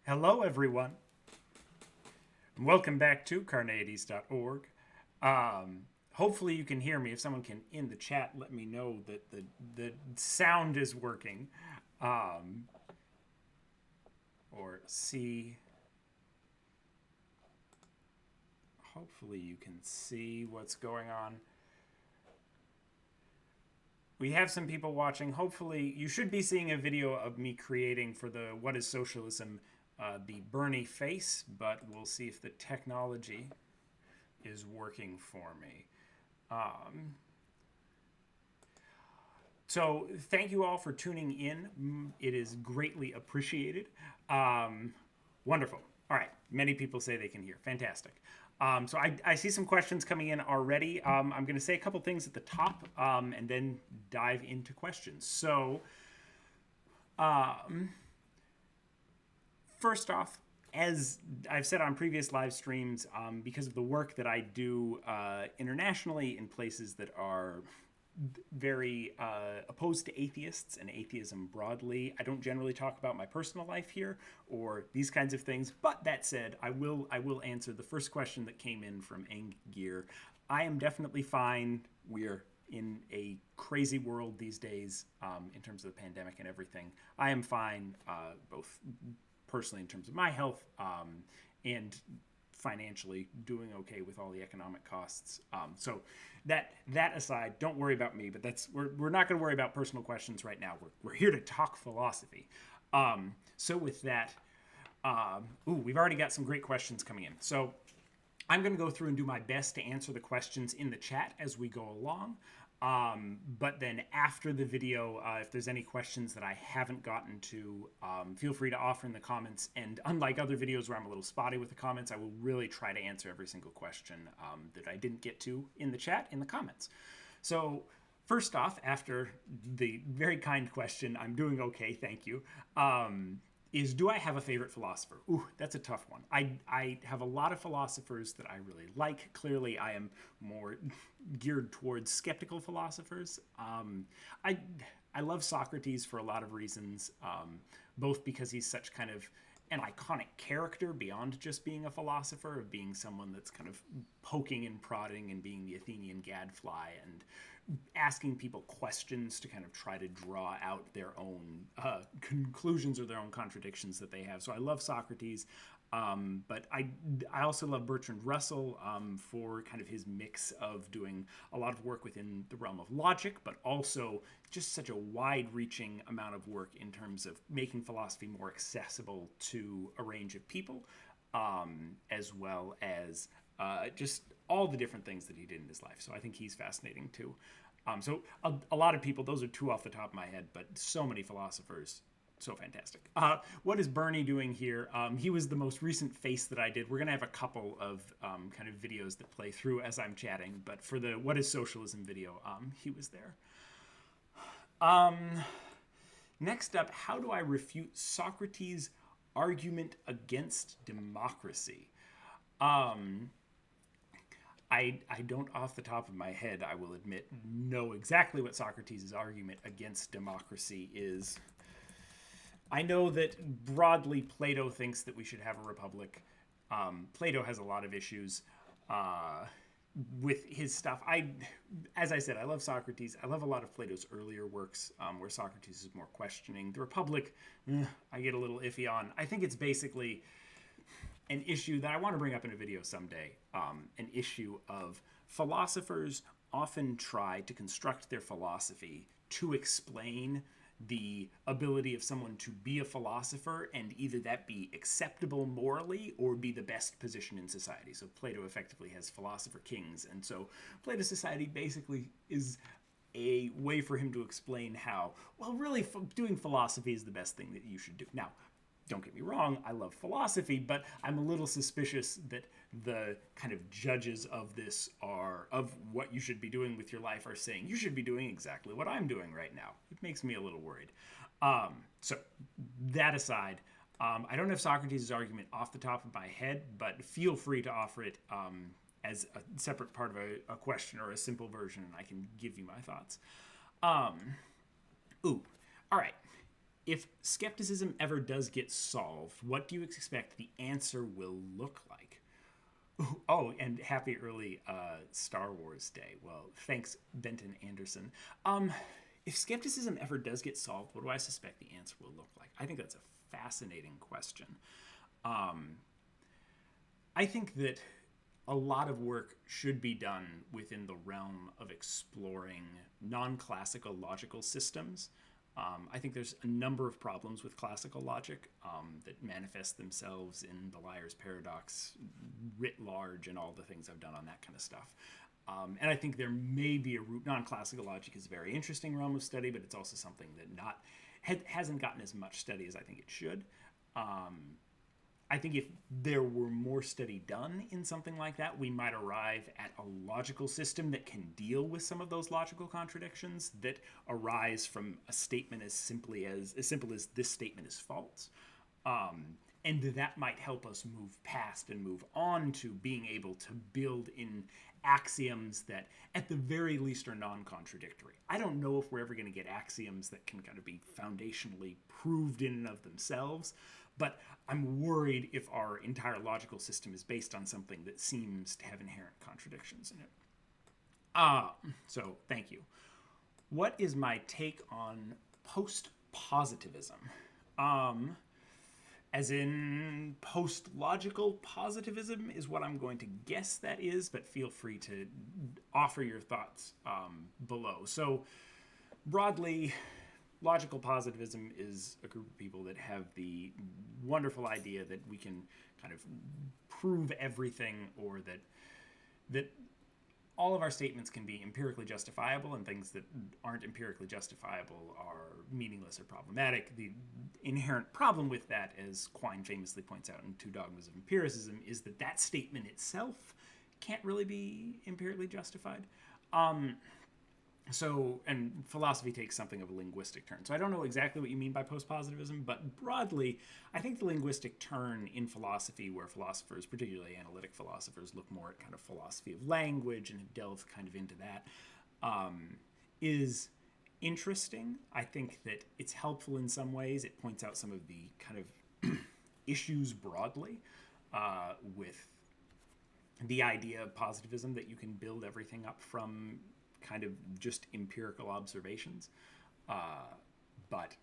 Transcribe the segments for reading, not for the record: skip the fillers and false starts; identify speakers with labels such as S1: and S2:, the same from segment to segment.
S1: Hello, everyone. Welcome back to Carneades.org. Hopefully, you can hear me. If someone can in the chat, let me know that the sound is working, um, or see. Hopefully, you can see what's going on. We have some people watching. Hopefully, you should be seeing a video of me creating for the What is Socialism, the Bernie face, but we'll see if the technology is working for me. So thank you all for tuning in. It is greatly appreciated. Wonderful. All right. Many people say they can hear. Fantastic. So I see some questions coming in already. I'm going to say a couple things at the top and then dive into questions. So first off, as I've said on previous live streams, because of the work that I do internationally in places that are very opposed to atheists and atheism broadly, I don't generally talk about my personal life here or these kinds of things. But that said, I will answer the first question that came in from Gear. I am definitely fine. We're in a crazy world these days in terms of the pandemic and everything. I am fine, both personally in terms of my health and financially doing okay with all the economic costs. So that aside, don't worry about me. But we're not going to worry about personal questions right now. We're here to talk philosophy. So with that, we've already got some great questions coming in. So I'm going to go through and do my best to answer the questions in the chat as we go along. But then after the video, if there's any questions that I haven't gotten to, feel free to offer in the comments. And unlike other videos where I'm a little spotty with the comments, I will really try to answer every single question that I didn't get to in the chat in the comments. So first off, after the very kind question, I'm doing okay, thank you, is do I have a favorite philosopher? Ooh, that's a tough one. I have a lot of philosophers that I really like. Clearly, I am more geared towards skeptical philosophers. I love Socrates for a lot of reasons, both because he's such kind of an iconic character beyond just being a philosopher, of being someone that's kind of poking and prodding and being the Athenian gadfly and asking people questions to kind of try to draw out their own conclusions or their own contradictions that they have. So I love Socrates, but I also love Bertrand Russell for kind of his mix of doing a lot of work within the realm of logic, but also just such a wide-reaching amount of work in terms of making philosophy more accessible to a range of people, as well as just all the different things that he did in his life. So I think he's fascinating too. So a lot of people, those are two off the top of my head, but so many philosophers, so fantastic. What is Bernie doing here? He was the most recent face that I did. We're going to have a couple of kind of videos that play through as I'm chatting, but for the What is Socialism video, he was there. Next up, how do I refute Socrates' argument against democracy? I don't off the top of my head, I will admit, know exactly what Socrates' argument against democracy is. I know that broadly Plato thinks that we should have a republic. Plato has a lot of issues with his stuff. As I said, I love Socrates. I love a lot of Plato's earlier works where Socrates is more questioning. The Republic, I get a little iffy on. I think it's basically an issue that I want to bring up in a video someday, an issue of philosophers often try to construct their philosophy to explain the ability of someone to be a philosopher and either that be acceptable morally or be the best position in society. So Plato effectively has philosopher kings, and so Plato's society basically is a way for him to explain how, well, really doing philosophy is the best thing that you should do. Now, don't get me wrong, I love philosophy, but I'm a little suspicious that the kind of judges of this are, of what you should be doing with your life, are saying you should be doing exactly what I'm doing right now. It makes me a little worried. So that aside, I don't have Socrates' argument off the top of my head, but feel free to offer it as a separate part of a question or a simple version, and I can give you my thoughts. All right. If skepticism ever does get solved, what do you expect the answer will look like? Oh, and happy early Star Wars Day. Well, thanks, Benton Anderson. If skepticism ever does get solved, what do I suspect the answer will look like? I think that's a fascinating question. I think that a lot of work should be done within the realm of exploring non-classical logical systems. I think there's a number of problems with classical logic that manifest themselves in the liar's paradox writ large and all the things I've done on that kind of stuff. And I think there may be a root. Non-classical logic is a very interesting realm of study, but it's also something that hasn't gotten as much study as I think it should. I think if there were more study done in something like that, we might arrive at a logical system that can deal with some of those logical contradictions that arise from a statement as simple as this statement is false. And that might help us move past and move on to being able to build in axioms that at the very least are non-contradictory. I don't know if we're ever going to get axioms that can kind of be foundationally proved in and of themselves, but I'm worried if our entire logical system is based on something that seems to have inherent contradictions in it. So thank you. What is my take on post-positivism? As in post-logical positivism is what I'm going to guess that is, but feel free to offer your thoughts below. So broadly, logical positivism is a group of people that have the wonderful idea that we can kind of prove everything, or that all of our statements can be empirically justifiable, and things that aren't empirically justifiable are meaningless or problematic. The inherent problem with that, as Quine famously points out in Two Dogmas of Empiricism, is that statement itself can't really be empirically justified. And philosophy takes something of a linguistic turn. So I don't know exactly what you mean by post-positivism, but broadly, I think the linguistic turn in philosophy, where philosophers, particularly analytic philosophers, look more at kind of philosophy of language and have delved kind of into that, is interesting. I think that it's helpful in some ways. It points out some of the kind of issues broadly with the idea of positivism, that you can build everything up from kind of just empirical observations. But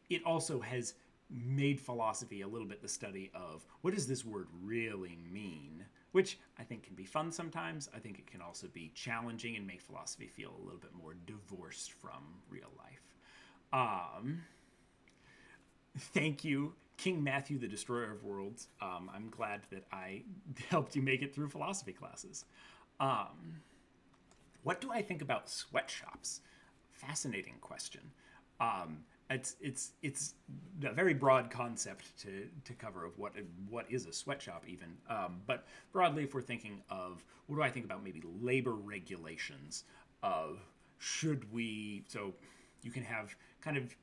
S1: it also has made philosophy a little bit the study of what does this word really mean, which I think can be fun sometimes. I think it can also be challenging and make philosophy feel a little bit more divorced from real life. Thank you, King Matthew, the Destroyer of Worlds. I'm glad that I helped you make it through philosophy classes. What do I think about sweatshops? Fascinating question. It's a very broad concept to cover of what is a sweatshop even. But broadly, if we're thinking of what do I think about maybe labor regulations of should we, so you can have kind of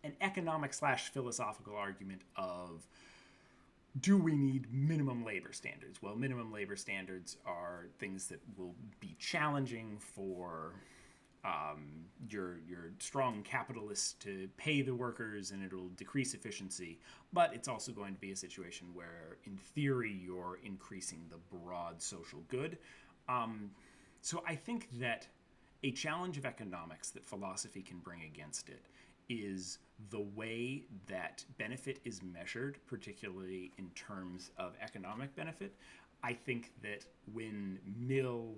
S1: an economic / philosophical argument of do we need minimum labor standards? Well, minimum labor standards are things that will be challenging for your strong capitalists to pay the workers, and it'll decrease efficiency. But it's also going to be a situation where, in theory, you're increasing the broad social good. So I think that a challenge of economics that philosophy can bring against it is the way that benefit is measured, particularly in terms of economic benefit. I think that when Mill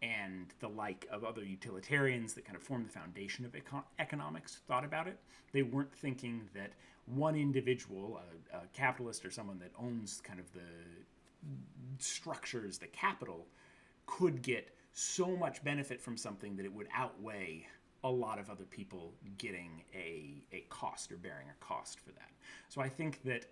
S1: and the like of other utilitarians that kind of form the foundation of economics thought about it, they weren't thinking that one individual, a capitalist or someone that owns kind of the structures, the capital, could get so much benefit from something that it would outweigh a lot of other people getting a cost or bearing a cost for that. So I think that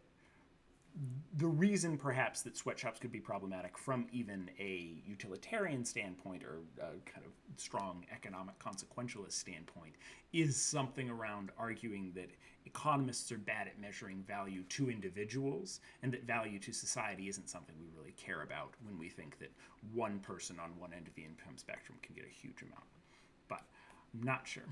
S1: the reason perhaps that sweatshops could be problematic from even a utilitarian standpoint or a kind of strong economic consequentialist standpoint is something around arguing that economists are bad at measuring value to individuals, and that value to society isn't something we really care about when we think that one person on one end of the income spectrum can get a huge amount. But I'm not sure.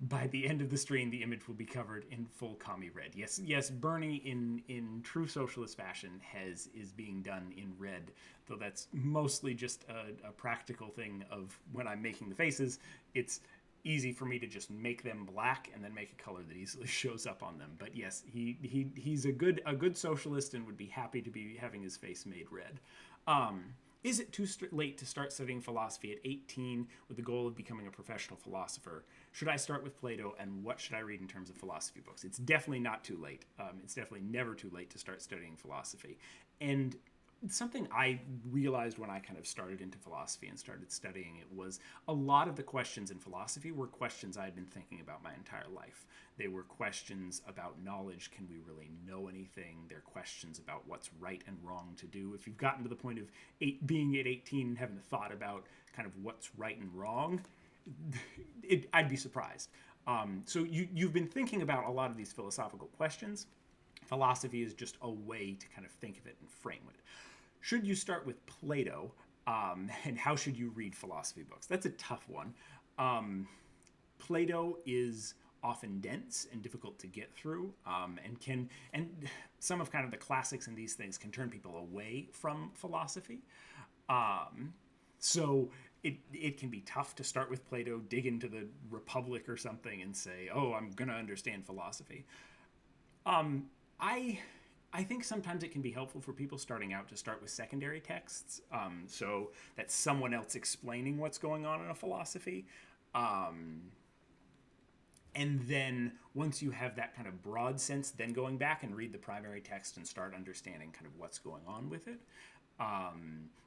S1: By the end of the stream, the image will be covered in full commie red. Yes, Bernie in true socialist fashion is being done in red, though that's mostly just a practical thing of when I'm making the faces, it's easy for me to just make them black and then make a color that easily shows up on them. But yes, he's a good socialist and would be happy to be having his face made red. Is it too late to start studying philosophy at 18 with the goal of becoming a professional philosopher? Should I start with Plato, and what should I read in terms of philosophy books? It's definitely not too late. It's definitely never too late to start studying philosophy. And something I realized when I kind of started into philosophy and started studying it was a lot of the questions in philosophy were questions I had been thinking about my entire life. They were questions about knowledge. Can we really know anything? They're questions about what's right and wrong to do. If you've gotten to the point of being at 18 and having thought about kind of what's right and wrong, I'd be surprised. So you've been thinking about a lot of these philosophical questions. Philosophy is just a way to kind of think of it and frame it. Should you start with Plato, and how should you read philosophy books? That's a tough one. Plato is often dense and difficult to get through, and some of kind of the classics in these things can turn people away from philosophy. So it can be tough to start with Plato, dig into the Republic or something, and say, oh, I'm going to understand philosophy. I think sometimes it can be helpful for people starting out to start with secondary texts, so that's someone else explaining what's going on in a philosophy. And then once you have that kind of broad sense, then going back and read the primary text and start understanding kind of what's going on with it.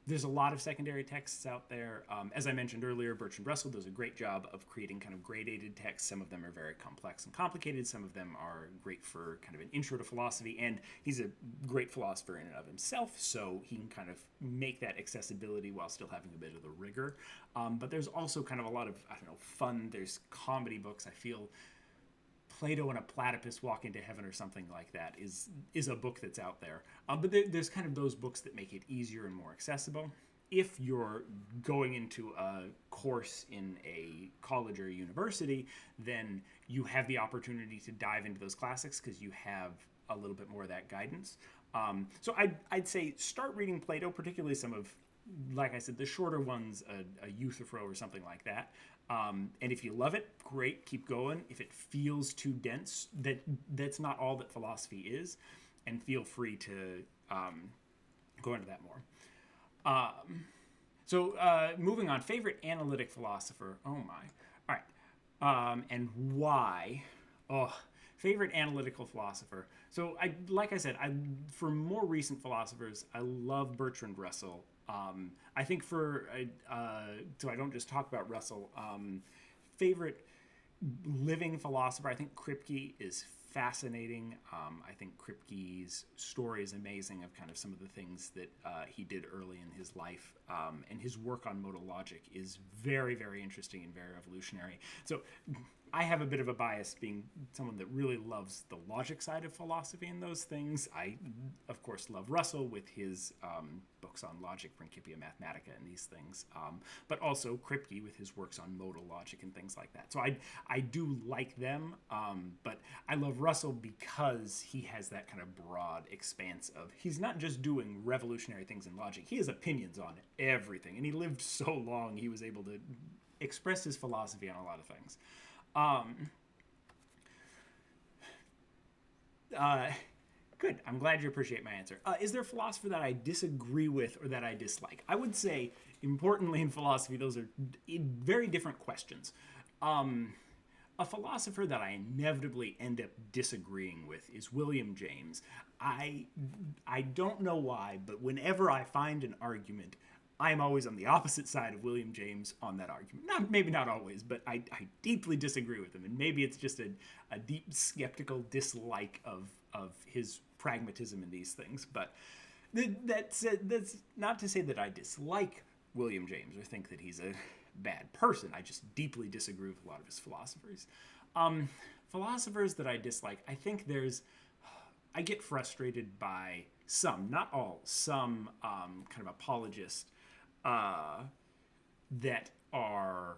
S1: There's a lot of secondary texts out there. As I mentioned earlier, Bertrand Russell does a great job of creating kind of gradated texts. Some of them are very complex and complicated. Some of them are great for kind of an intro to philosophy. And he's a great philosopher in and of himself, so he can kind of make that accessibility while still having a bit of the rigor. But there's also kind of a lot of, fun. There's comedy books. I feel Plato and a Platypus Walk into Heaven or something like that is a book that's out there. But there's kind of those books that make it easier and more accessible. If you're going into a course in a college or a university, then you have the opportunity to dive into those classics because you have a little bit more of that guidance. So I'd say start reading Plato, particularly some of, like I said, the shorter ones, a Euthyphro or something like that. And if you love it, great, keep going. If it feels too dense, that's not all that philosophy is, and feel free to go into that more. So moving on, favorite analytic philosopher. Oh my. All right. And why? Favorite analytical philosopher. So like I said, for more recent philosophers, I love Bertrand Russell. I think so I don't just talk about Russell, favorite living philosopher, I think Kripke is fascinating. I think Kripke's story is amazing of kind of some of the things that he did early in his life, and his work on modal logic is very, very interesting and very revolutionary. So I have a bit of a bias being someone that really loves the logic side of philosophy and those things. I, of course, love Russell with his books on logic, Principia Mathematica, and these things, but also Kripke with his works on modal logic and things like that. So I do like them, but I love Russell because he has that kind of broad expanse of, he's not just doing revolutionary things in logic, he has opinions on everything, and he lived so long he was able to express his philosophy on a lot of things. Good. I'm glad you appreciate my answer. Is there a philosopher that I disagree with or that I dislike? I would say, importantly in philosophy, those are very different questions. A philosopher that I inevitably end up disagreeing with is William James. I don't know why, but whenever I find an argument, I'm always on the opposite side of William James on that argument. Maybe not always, but I deeply disagree with him. And maybe it's just a deep skeptical dislike of his pragmatism in these things. But that's not to say that I dislike William James or think that he's a bad person. I just deeply disagree with a lot of his philosophers. Philosophers that I dislike, I think I get frustrated by some, not all, some kind of apologists that are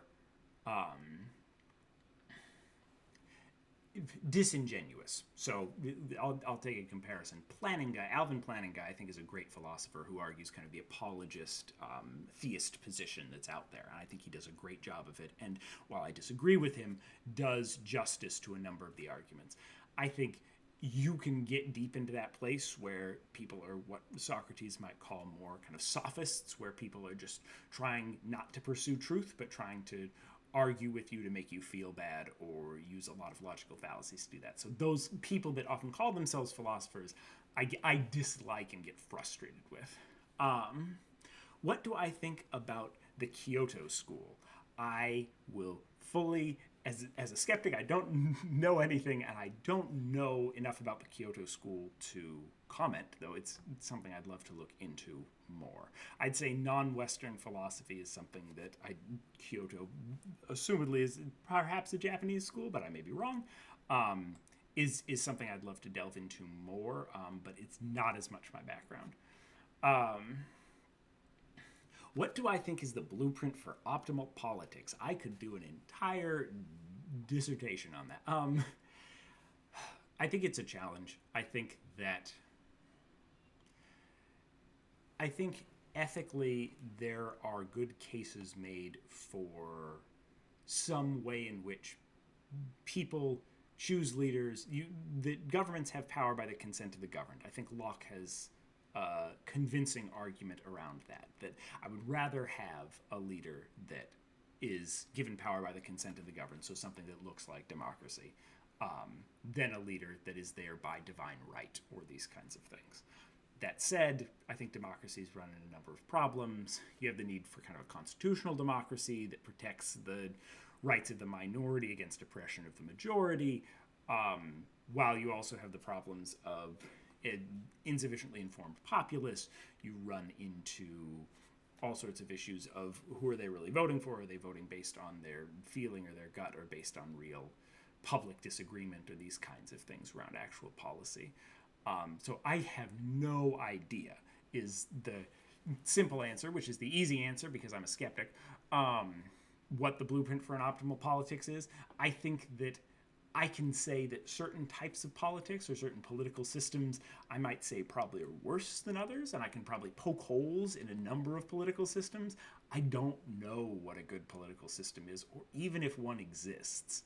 S1: disingenuous. So I'll take a comparison. Alvin Planningguy, I think, is a great philosopher who argues kind of the apologist, theist position that's out there. And I think he does a great job of it. And while I disagree with him, does justice to a number of the arguments. I think you can get deep into that place where people are what Socrates might call more kind of sophists, where people are just trying not to pursue truth, but trying to argue with you to make you feel bad or use a lot of logical fallacies to do that. So those people that often call themselves philosophers, I dislike and get frustrated with. What do I think about the Kyoto School? I will fully, as a skeptic, I don't know anything, and I don't know enough about the Kyoto School to comment, though it's something I'd love to look into more. I'd say non-Western philosophy is something that Kyoto, assumedly, is perhaps a Japanese school, but I may be wrong, is something I'd love to delve into more, but it's not as much my background. What do I think is the blueprint for optimal politics? I could do an entire dissertation on that. I think it's a challenge. I think ethically there are good cases made for some way in which people choose leaders. That governments have power by the consent of the governed. I think Locke has a convincing argument around that I would rather have a leader that is given power by the consent of the governed, so something that looks like democracy, than a leader that is there by divine right or these kinds of things. That said, I think democracies run into a number of problems. You have the need for kind of a constitutional democracy that protects the rights of the minority against oppression of the majority, while you also have the problems of insufficiently informed populace. You run into all sorts of issues of who are they really voting for? Are they voting based on their feeling or their gut, or based on real public disagreement, or these kinds of things around actual policy? So I have no idea is the simple answer, which is the easy answer because I'm a skeptic, what the blueprint for an optimal politics is. I think that I can say that certain types of politics or certain political systems, I might say probably are worse than others, and I can probably poke holes in a number of political systems. I don't know what a good political system is, or even if one exists,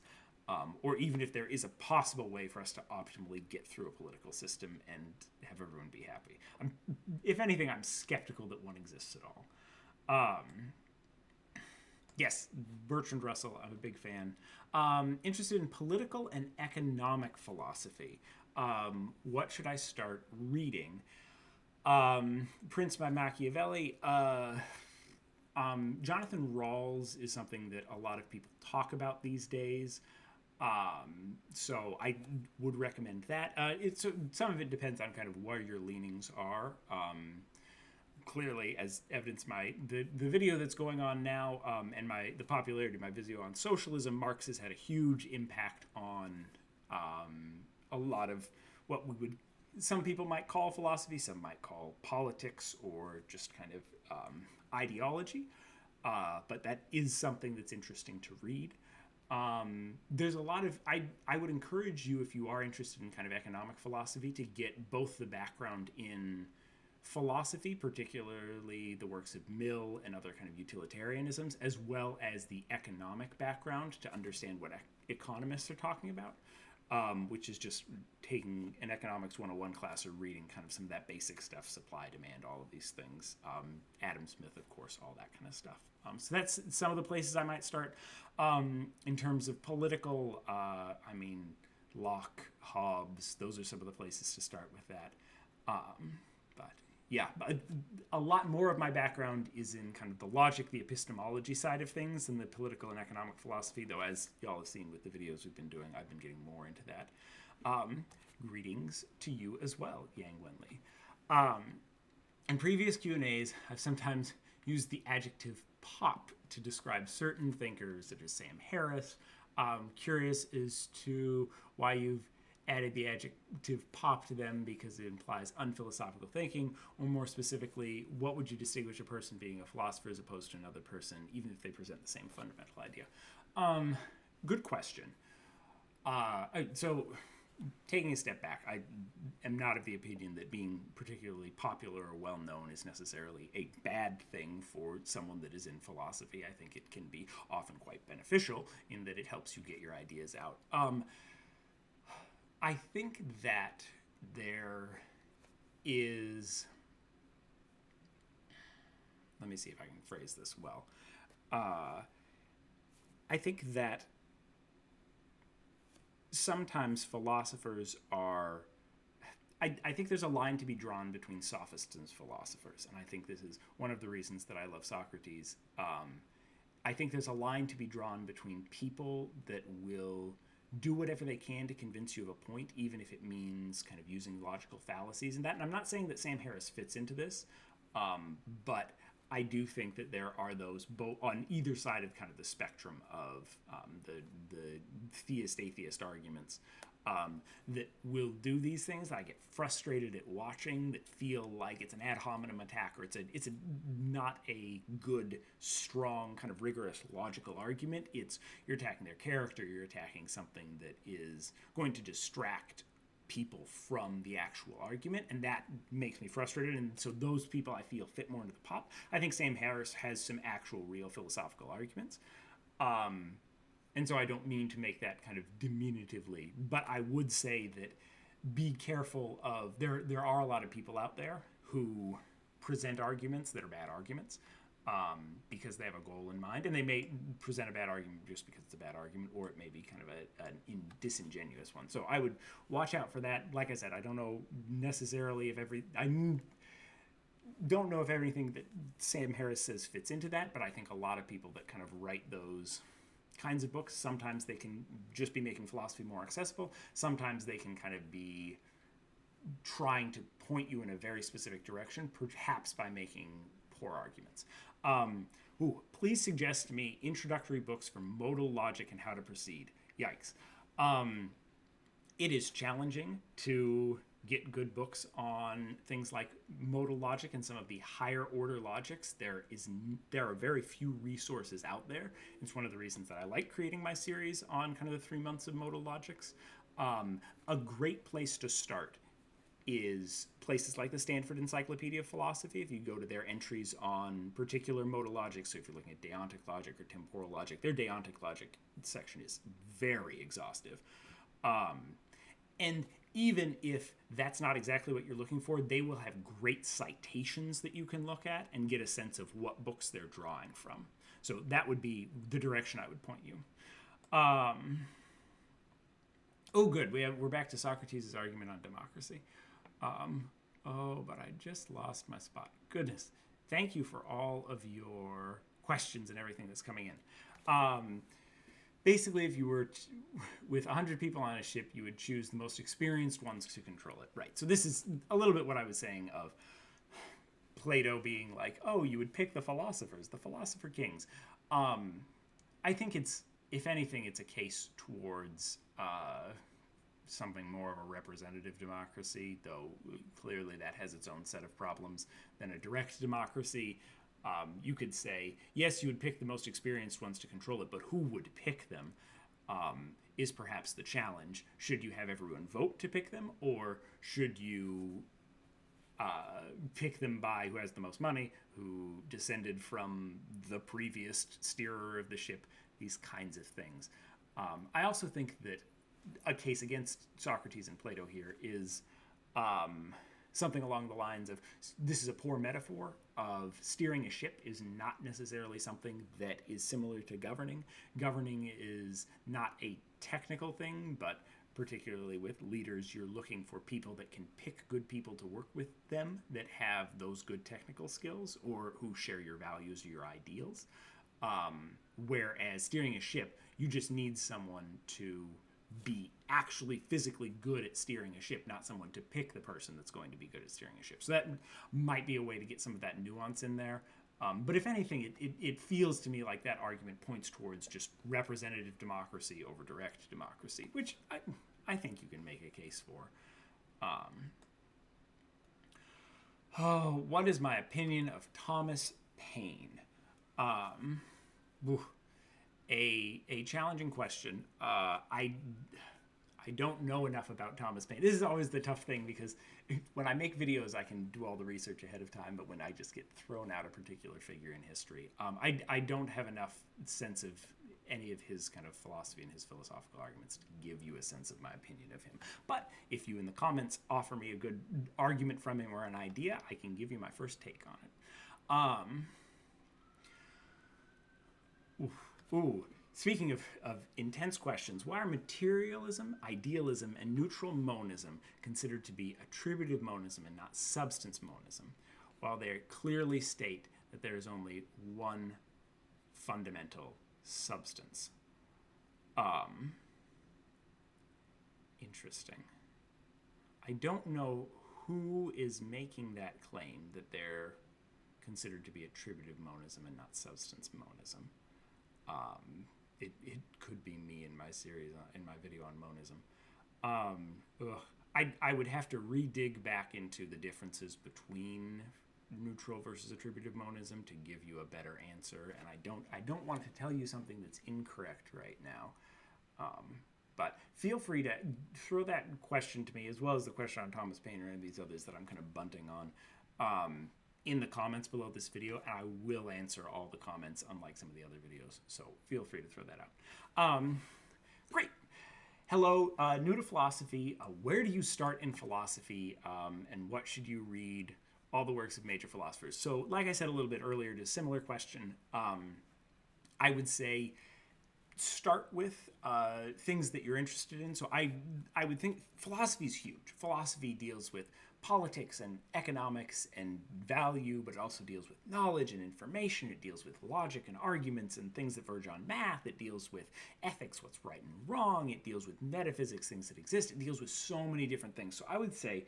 S1: or even if there is a possible way for us to optimally get through a political system and have everyone be happy. If anything, I'm skeptical that one exists at all. Yes, Bertrand Russell, I'm a big fan. Interested in political and economic philosophy. What should I start reading? Prince by Machiavelli. Jonathan Rawls is something that a lot of people talk about these days. So I would recommend that. Some of it depends on kind of where your leanings are. Clearly, as evidenced by the video that's going on now, and the popularity of my video on socialism, Marx has had a huge impact on a lot of what some people might call philosophy, some might call politics, or just kind of ideology. But that is something that's interesting to read. There's a lot of, I would encourage you, if you are interested in kind of economic philosophy, to get both the background in philosophy, particularly the works of Mill and other kind of utilitarianisms, as well as the economic background to understand what economists are talking about, which is just taking an economics 101 class or reading kind of some of that basic stuff, supply, demand, all of these things. Adam Smith, of course, all that kind of stuff. So that's some of the places I might start. In terms of political, Locke, Hobbes, those are some of the places to start with that. Yeah, a lot more of my background is in kind of the logic, the epistemology side of things than the political and economic philosophy, though as y'all have seen with the videos we've been doing, I've been getting more into that. Greetings to you as well, Yang Wenli. In previous Q&As, I've sometimes used the adjective pop to describe certain thinkers, such as Sam Harris. Curious as to why you've added the adjective pop to them, because it implies unphilosophical thinking, or more specifically, what would you distinguish a person being a philosopher as opposed to another person, even if they present the same fundamental idea? Good question. So, taking a step back, I am not of the opinion that being particularly popular or well known is necessarily a bad thing for someone that is in philosophy. I think it can be often quite beneficial in that it helps you get your ideas out. I think that there is. Let me see if I can phrase this well. I think that sometimes philosophers are. I think there's a line to be drawn between sophists and philosophers, and I think this is one of the reasons that I love Socrates. I think there's a line to be drawn between people that will do whatever they can to convince you of a point, even if it means kind of using logical fallacies and that. And I'm not saying that Sam Harris fits into this, but I do think that there are those both on either side of kind of the spectrum of the theist-atheist arguments that will do these things that I get frustrated at watching, that feel like it's an ad hominem attack, or it's a not a good, strong, kind of rigorous logical argument. It's you're attacking their character, you're attacking something that is going to distract people from the actual argument, and that makes me frustrated. And so those people I feel fit more into the pop. I think Sam Harris has some actual real philosophical arguments. And so I don't mean to make that kind of diminutively, but I would say that be careful of, there are a lot of people out there who present arguments that are bad arguments because they have a goal in mind, and they may present a bad argument just because it's a bad argument, or it may be kind of a disingenuous one. So I would watch out for that. Like I said, I don't know necessarily if I don't know if everything that Sam Harris says fits into that, but I think a lot of people that kind of write those kinds of books, sometimes they can just be making philosophy more accessible. Sometimes they can kind of be trying to point you in a very specific direction, perhaps by making poor arguments. Please suggest to me introductory books for modal logic and how to proceed. Yikes. It is challenging to get good books on things like modal logic and some of the higher order logics. There are very few resources out there. It's one of the reasons that I like creating my series on kind of the 3 months of modal logics. A great place to start is places like the Stanford Encyclopedia of Philosophy. If you go to their entries on particular modal logic, so if you're looking at deontic logic or temporal logic, their deontic logic section is very exhaustive. And even if that's not exactly what you're looking for, they will have great citations that you can look at and get a sense of what books they're drawing from. So that would be the direction I would point you. Good. We're back to Socrates' argument on democracy. But I just lost my spot. Goodness. Thank you for all of your questions and everything that's coming in. Basically, if you were with 100 people on a ship, you would choose the most experienced ones to control it. Right. So this is a little bit what I was saying of Plato being like, you would pick the philosophers, the philosopher kings. I think it's, if anything, it's a case towards something more of a representative democracy, though clearly that has its own set of problems than a direct democracy. You could say, yes, you would pick the most experienced ones to control it, but who would pick them is perhaps the challenge. Should you have everyone vote to pick them, or should you pick them by who has the most money, who descended from the previous steerer of the ship, these kinds of things. I also think that a case against Socrates and Plato here is something along the lines of, this is a poor metaphor of steering a ship is not necessarily something that is similar to governing. Governing is not a technical thing, but particularly with leaders, you're looking for people that can pick good people to work with them, that have those good technical skills, or who share your values or your ideals. Whereas steering a ship, you just need someone to be actually physically good at steering a ship, not someone to pick the person that's going to be good at steering a ship. So that might be a way to get some of that nuance in there. But if anything, it feels to me like that argument points towards just representative democracy over direct democracy, which I think you can make a case for. What is my opinion of Thomas Paine? A challenging question. I don't know enough about Thomas Paine. This is always the tough thing, because when I make videos, I can do all the research ahead of time, but when I just get thrown out a particular figure in history, I don't have enough sense of any of his kind of philosophy and his philosophical arguments to give you a sense of my opinion of him. But if you in the comments offer me a good argument from him or an idea, I can give you my first take on it. Speaking of intense questions, why are materialism, idealism, and neutral monism considered to be attributive monism and not substance monism, while they clearly state that there is only one fundamental substance? Interesting. I don't know who is making that claim that they're considered to be attributive monism and not substance monism. It could be me in my series, in my video on monism. I would have to re-dig back into the differences between neutral versus attributive monism to give you a better answer, and I don't want to tell you something that's incorrect right now. But feel free to throw that question to me, as well as the question on Thomas Paine or any of these others that I'm kind of bunting on, in the comments below this video, and I will answer all the comments, unlike some of the other videos. So feel free to throw that out. Great. Hello, new to philosophy. Where do you start in philosophy, and what should you read? All the works of major philosophers. So, like I said a little bit earlier, to a similar question, I would say start with things that you're interested in. So I would think philosophy is huge. Philosophy deals with politics and economics and value, but it also deals with knowledge and information. It deals with logic and arguments and things that verge on math. It deals with ethics, what's right and wrong. It deals with metaphysics, things that exist. It deals with so many different things. So I would say,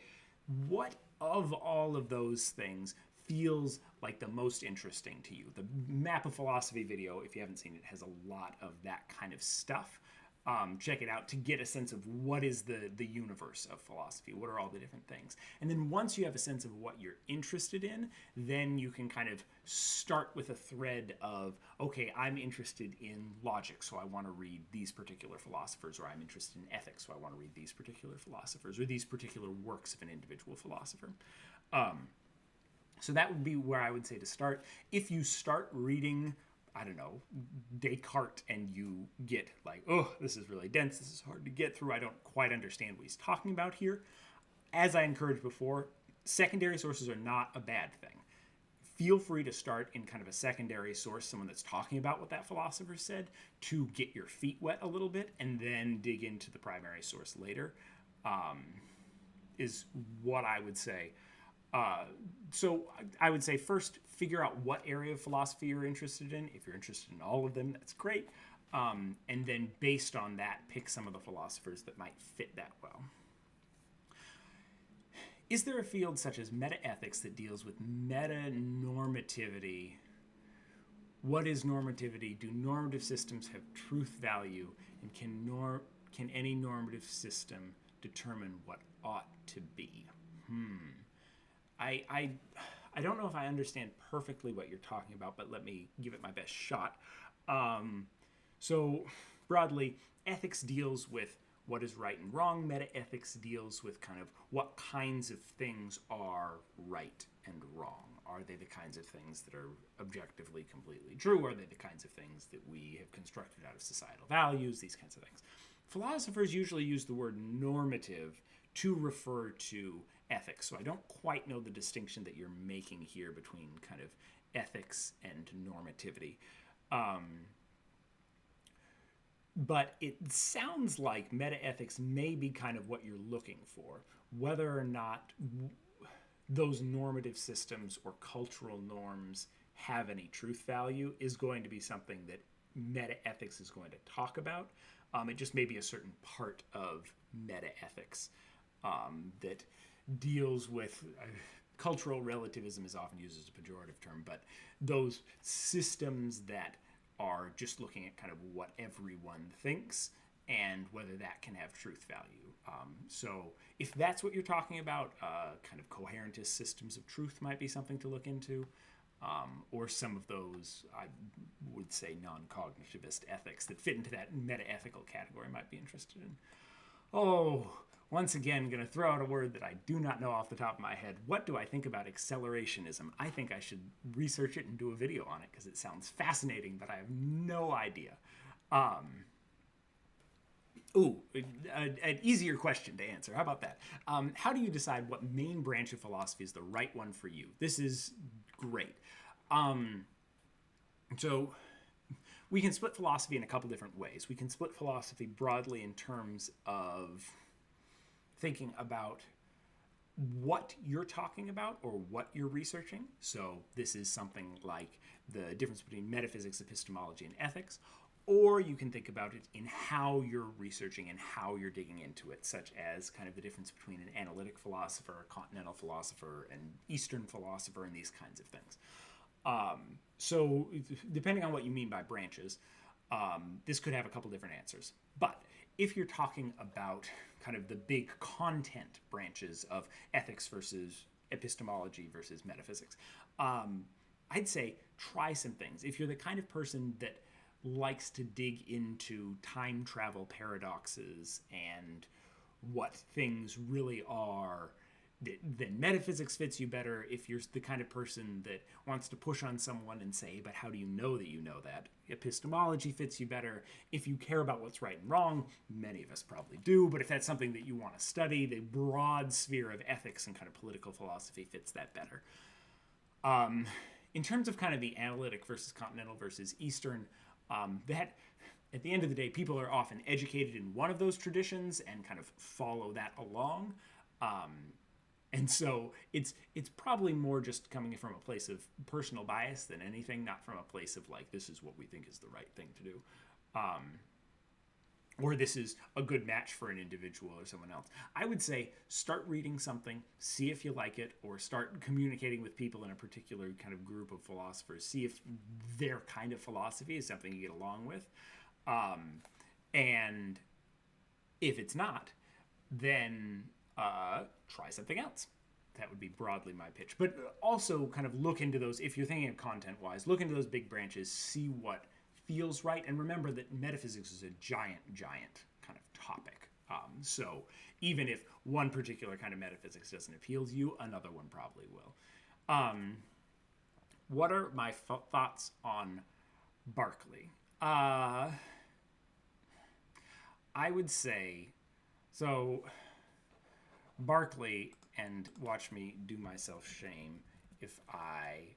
S1: what of all of those things feels like the most interesting to you? The Map of Philosophy video, if you haven't seen it, has a lot of that kind of stuff. Check it out to get a sense of what is the universe of philosophy. What are all the different things? And then once you have a sense of what you're interested in, then you can kind of start with a thread of, okay, I'm interested in logic, so I want to read these particular philosophers, or I'm interested in ethics, so I want to read these particular philosophers, or these particular works of an individual philosopher. So that would be where I would say to start. If you start reading, I don't know, Descartes, and you get like, oh, this is really dense, this is hard to get through, I don't quite understand what he's talking about here. As I encouraged before, secondary sources are not a bad thing. Feel free to start in kind of a secondary source, someone that's talking about what that philosopher said, to get your feet wet a little bit, and then dig into the primary source later, is what I would say. So I would say first, figure out what area of philosophy you're interested in. If you're interested in all of them, that's great. And then based on that, pick some of the philosophers that might fit that well. Is there a field such as metaethics that deals with meta-normativity? What is normativity? Do normative systems have truth value? And can any normative system determine what ought to be? I don't know if I understand perfectly what you're talking about, but let me give it my best shot. So broadly, ethics deals with what is right and wrong. Metaethics deals with kind of what kinds of things are right and wrong. Are they the kinds of things that are objectively completely true? Are they the kinds of things that we have constructed out of societal values? These kinds of things. Philosophers usually use the word normative to refer to ethics. So I don't quite know the distinction that you're making here between kind of ethics and normativity. But it sounds like metaethics may be kind of what you're looking for. Whether or not those normative systems or cultural norms have any truth value is going to be something that metaethics is going to talk about. It just may be a certain part of metaethics that deals with cultural relativism is often used as a pejorative term, but those systems that are just looking at kind of what everyone thinks and whether that can have truth value. So if that's what you're talking about, kind of coherentist systems of truth might be something to look into, or some of those, I would say, non-cognitivist ethics that fit into that meta-ethical category might be interested in. Oh, once again, going to throw out a word that I do not know off the top of my head. What do I think about accelerationism? I think I should research it and do a video on it because it sounds fascinating, but I have no idea. An easier question to answer. How about that? How do you decide what main branch of philosophy is the right one for you? This is great. So we can split philosophy in a couple different ways. We can split philosophy broadly in terms of thinking about what you're talking about or what you're researching. So this is something like the difference between metaphysics, epistemology, and ethics. Or you can think about it in how you're researching and how you're digging into it, such as kind of the difference between an analytic philosopher, a continental philosopher, an Eastern philosopher, and these kinds of things. So depending on what you mean by branches, this could have a couple different answers. But if you're talking about kind of the big content branches of ethics versus epistemology versus metaphysics, I'd say try some things. If you're the kind of person that likes to dig into time travel paradoxes and what things really are, then metaphysics fits you better. If you're the kind of person that wants to push on someone and say, but how do you know that you know that? Epistemology fits you better. If you care about what's right and wrong, many of us probably do, but if that's something that you want to study, the broad sphere of ethics and kind of political philosophy fits that better. In terms of kind of the analytic versus continental versus Eastern, that at the end of the day, people are often educated in one of those traditions and kind of follow that along. And so it's probably more just coming from a place of personal bias than anything, not from a place of like, this is what we think is the right thing to do. Or this is a good match for an individual or someone else. I would say start reading something, see if you like it, or start communicating with people in a particular kind of group of philosophers. See if their kind of philosophy is something you get along with. And if it's not, then try something else. That would be broadly my pitch. But also kind of look into those, if you're thinking of content-wise, look into those big branches, see what feels right, and remember that metaphysics is a giant kind of topic. So even if one particular kind of metaphysics doesn't appeal to you, another one probably will. What are my thoughts on Berkeley? I would say, so Berkeley, and watch me do myself shame if I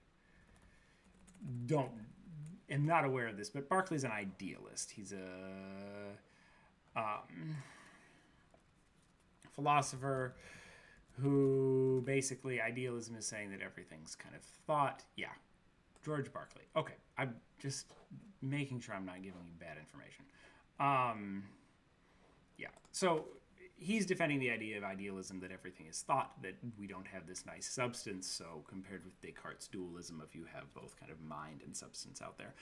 S1: am not aware of this, but Berkeley's an idealist. He's a philosopher who basically, idealism is saying that everything's kind of thought. Yeah, George Berkeley. Okay, I'm just making sure I'm not giving you bad information. Yeah, so he's defending the idea of idealism, that everything is thought, that we don't have this nice substance. So compared with Descartes' dualism, if you have both kind of mind and substance out there.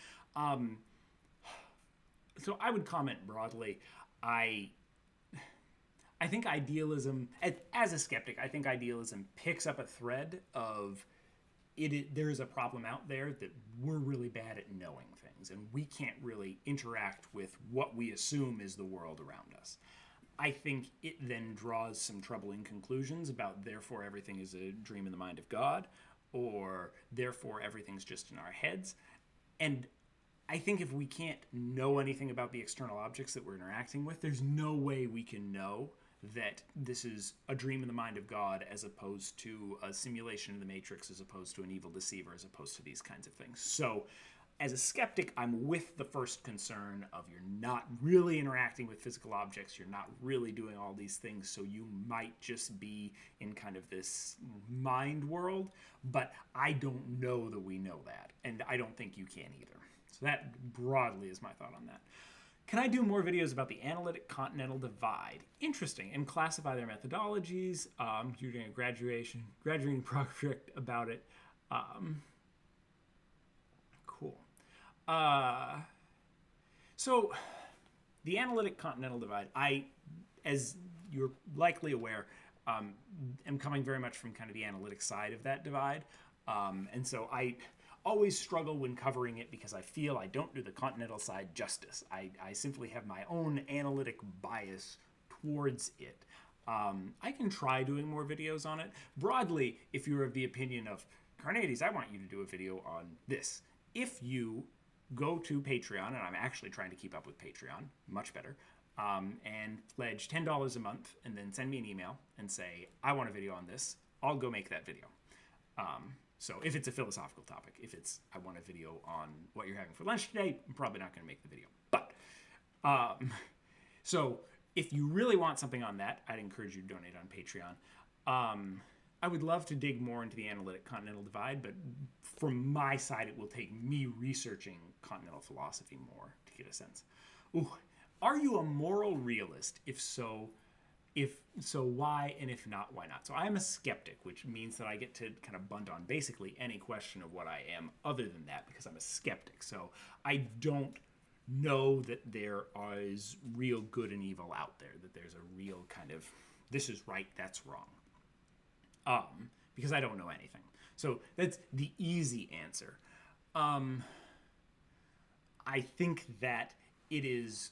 S1: So I would comment broadly. I think idealism, as a skeptic, I think idealism picks up a thread of there is a problem out there that we're really bad at knowing things, and we can't really interact with what we assume is the world around us. I think it then draws some troubling conclusions about therefore everything is a dream in the mind of God, or therefore everything's just in our heads. And I think if we can't know anything about the external objects that we're interacting with, there's no way we can know that this is a dream in the mind of God as opposed to a simulation in the Matrix, as opposed to an evil deceiver, as opposed to these kinds of things. So as a skeptic, I'm with the first concern of you're not really interacting with physical objects, you're not really doing all these things, so you might just be in kind of this mind world, but I don't know that we know that, and I don't think you can either. So that broadly is my thought on that. Can I do more videos about the analytic-continental divide? Interesting, and classify their methodologies. You're doing a graduating project about it. Cool. So the analytic continental divide, as you're likely aware, am coming very much from kind of the analytic side of that divide. And so I always struggle when covering it because I feel I don't do the continental side justice. I simply have my own analytic bias towards it. I can try doing more videos on it. Broadly, if you're of the opinion of, Carneades, I want you to do a video on this. If you go to Patreon, and I'm actually trying to keep up with Patreon, much better, and pledge $10 a month, and then send me an email and say, I want a video on this, I'll go make that video. So if it's a philosophical topic, if it's, I want a video on what you're having for lunch today, I'm probably not going to make the video. But, so if you really want something on that, I'd encourage you to donate on Patreon. I would love to dig more into the analytic continental divide, but from my side, it will take me researching continental philosophy more to get a sense. Ooh, are you a moral realist? If so, why? And if not, why not? So I'm a skeptic, which means that I get to kind of bunt on basically any question of what I am other than that, because I'm a skeptic. So I don't know that there is real good and evil out there, that there's a real kind of, this is right, that's wrong. Because I don't know anything. So that's the easy answer. I think that it is,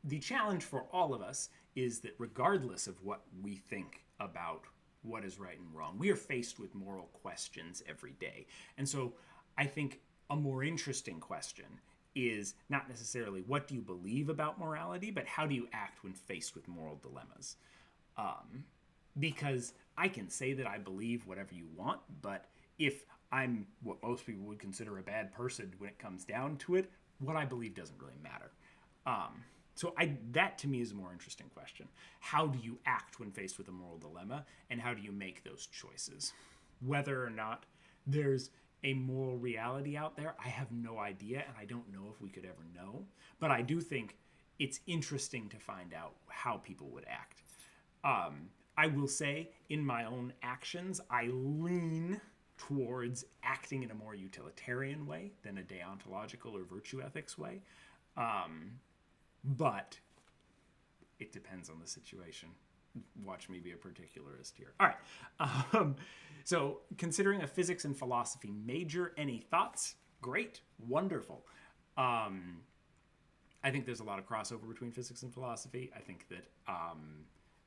S1: the challenge for all of us is that regardless of what we think about what is right and wrong, we are faced with moral questions every day. And so I think a more interesting question is not necessarily what do you believe about morality, but how do you act when faced with moral dilemmas? Because I can say that I believe whatever you want, but if I'm what most people would consider a bad person when it comes down to it, what I believe doesn't really matter. So that to me is a more interesting question. How do you act when faced with a moral dilemma, and how do you make those choices? Whether or not there's a moral reality out there, I have no idea, and I don't know if we could ever know. But I do think it's interesting to find out how people would act. I will say, in my own actions, I lean towards acting in a more utilitarian way than a deontological or virtue ethics way. But it depends on the situation. Watch me be a particularist here. All right. So considering a physics and philosophy major, any thoughts? Great. Wonderful. I think there's a lot of crossover between physics and philosophy. I think that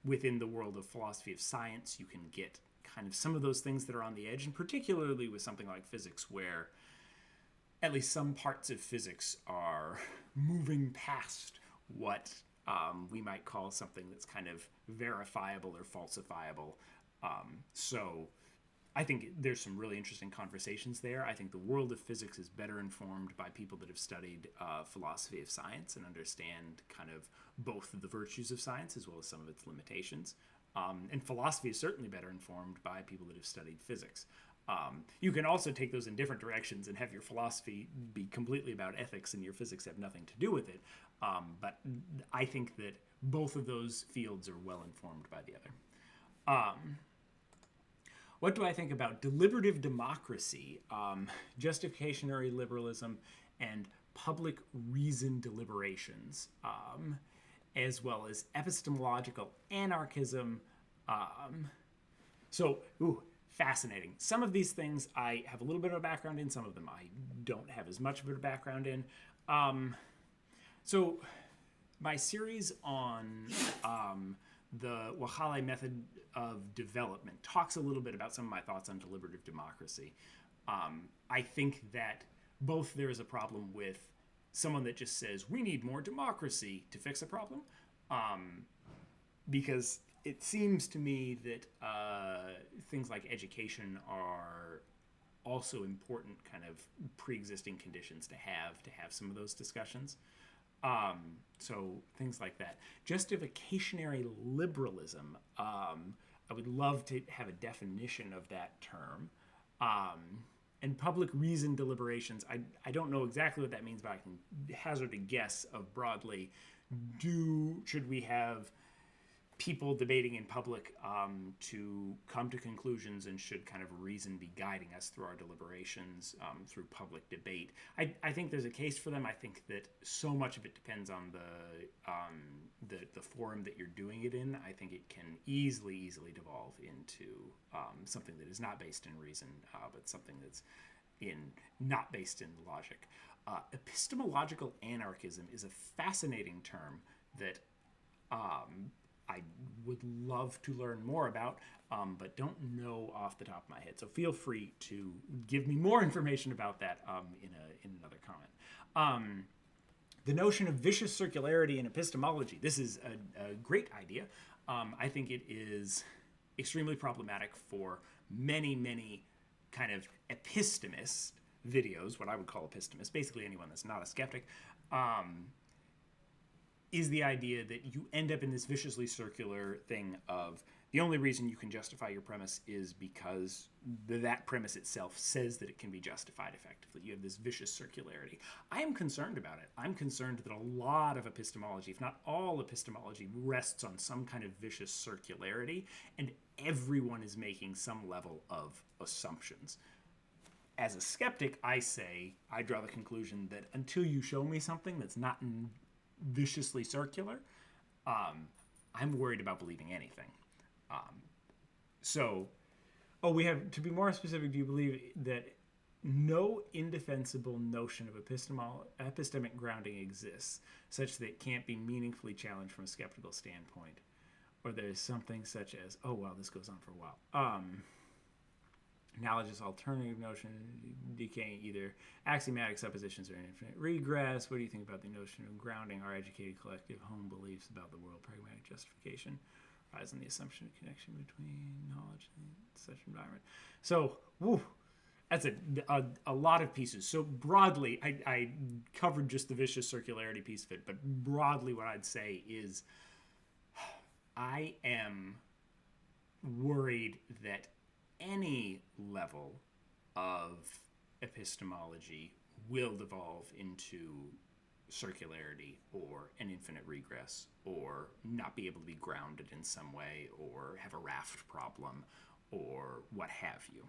S1: within the world of philosophy of science, you can get kind of some of those things that are on the edge, and particularly with something like physics, where at least some parts of physics are moving past what we might call something that's kind of verifiable or falsifiable. So I think there's some really interesting conversations there. I think the world of physics is better informed by people that have studied philosophy of science and understand kind of both of the virtues of science as well as some of its limitations. And philosophy is certainly better informed by people that have studied physics. You can also take those in different directions and have your philosophy be completely about ethics and your physics have nothing to do with it. But I think that both of those fields are well informed by the other. What do I think about deliberative democracy, justificationary liberalism, and public reason deliberations, as well as epistemological anarchism? Fascinating. Some of these things I have a little bit of a background in, some of them I don't have as much of a background in. So my series on the Wahale method of development talks a little bit about some of my thoughts on deliberative democracy. I think that both there is a problem with someone that just says, we need more democracy to fix a problem, because it seems to me that things like education are also important kind of pre-existing conditions to have some of those discussions. So things like that. Justificationary liberalism, I would love to have a definition of that term. And public reason deliberations, I don't know exactly what that means, but I can hazard a guess of broadly, should we have people debating in public to come to conclusions, and should kind of reason be guiding us through our deliberations through public debate? I think there's a case for them. I think that so much of it depends on the forum that you're doing it in. I think it can easily devolve into something that is not based in reason, but something that's not based in logic. Epistemological anarchism is a fascinating term that I would love to learn more about, but don't know off the top of my head. So feel free to give me more information about that in another comment. The notion of vicious circularity in epistemology. This is a great idea. I think it is extremely problematic for many, many kind of epistemist videos, what I would call epistemists, basically anyone that's not a skeptic, is the idea that you end up in this viciously circular thing of the only reason you can justify your premise is because that premise itself says that it can be justified effectively. You have this vicious circularity. I am concerned about it. I'm concerned that a lot of epistemology, if not all epistemology, rests on some kind of vicious circularity, and everyone is making some level of assumptions. As a skeptic, I draw the conclusion that until you show me something that's not viciously circular, I'm worried about believing anything. We have, to be more specific, do you believe that no indefensible notion of epistemic grounding exists, such that it can't be meaningfully challenged from a skeptical standpoint? Or there's something such as, oh, wow, this goes on for a while. Analogous alternative notion, decaying either axiomatic suppositions or infinite regress. What do you think about the notion of grounding our educated collective home beliefs about the world? Pragmatic justification rise on the assumption of connection between knowledge and such environment. So, that's a lot of pieces. So broadly, I covered just the vicious circularity piece of it, but broadly what I'd say is I am worried that any level of epistemology will devolve into circularity or an infinite regress or not be able to be grounded in some way or have a raft problem or what have you.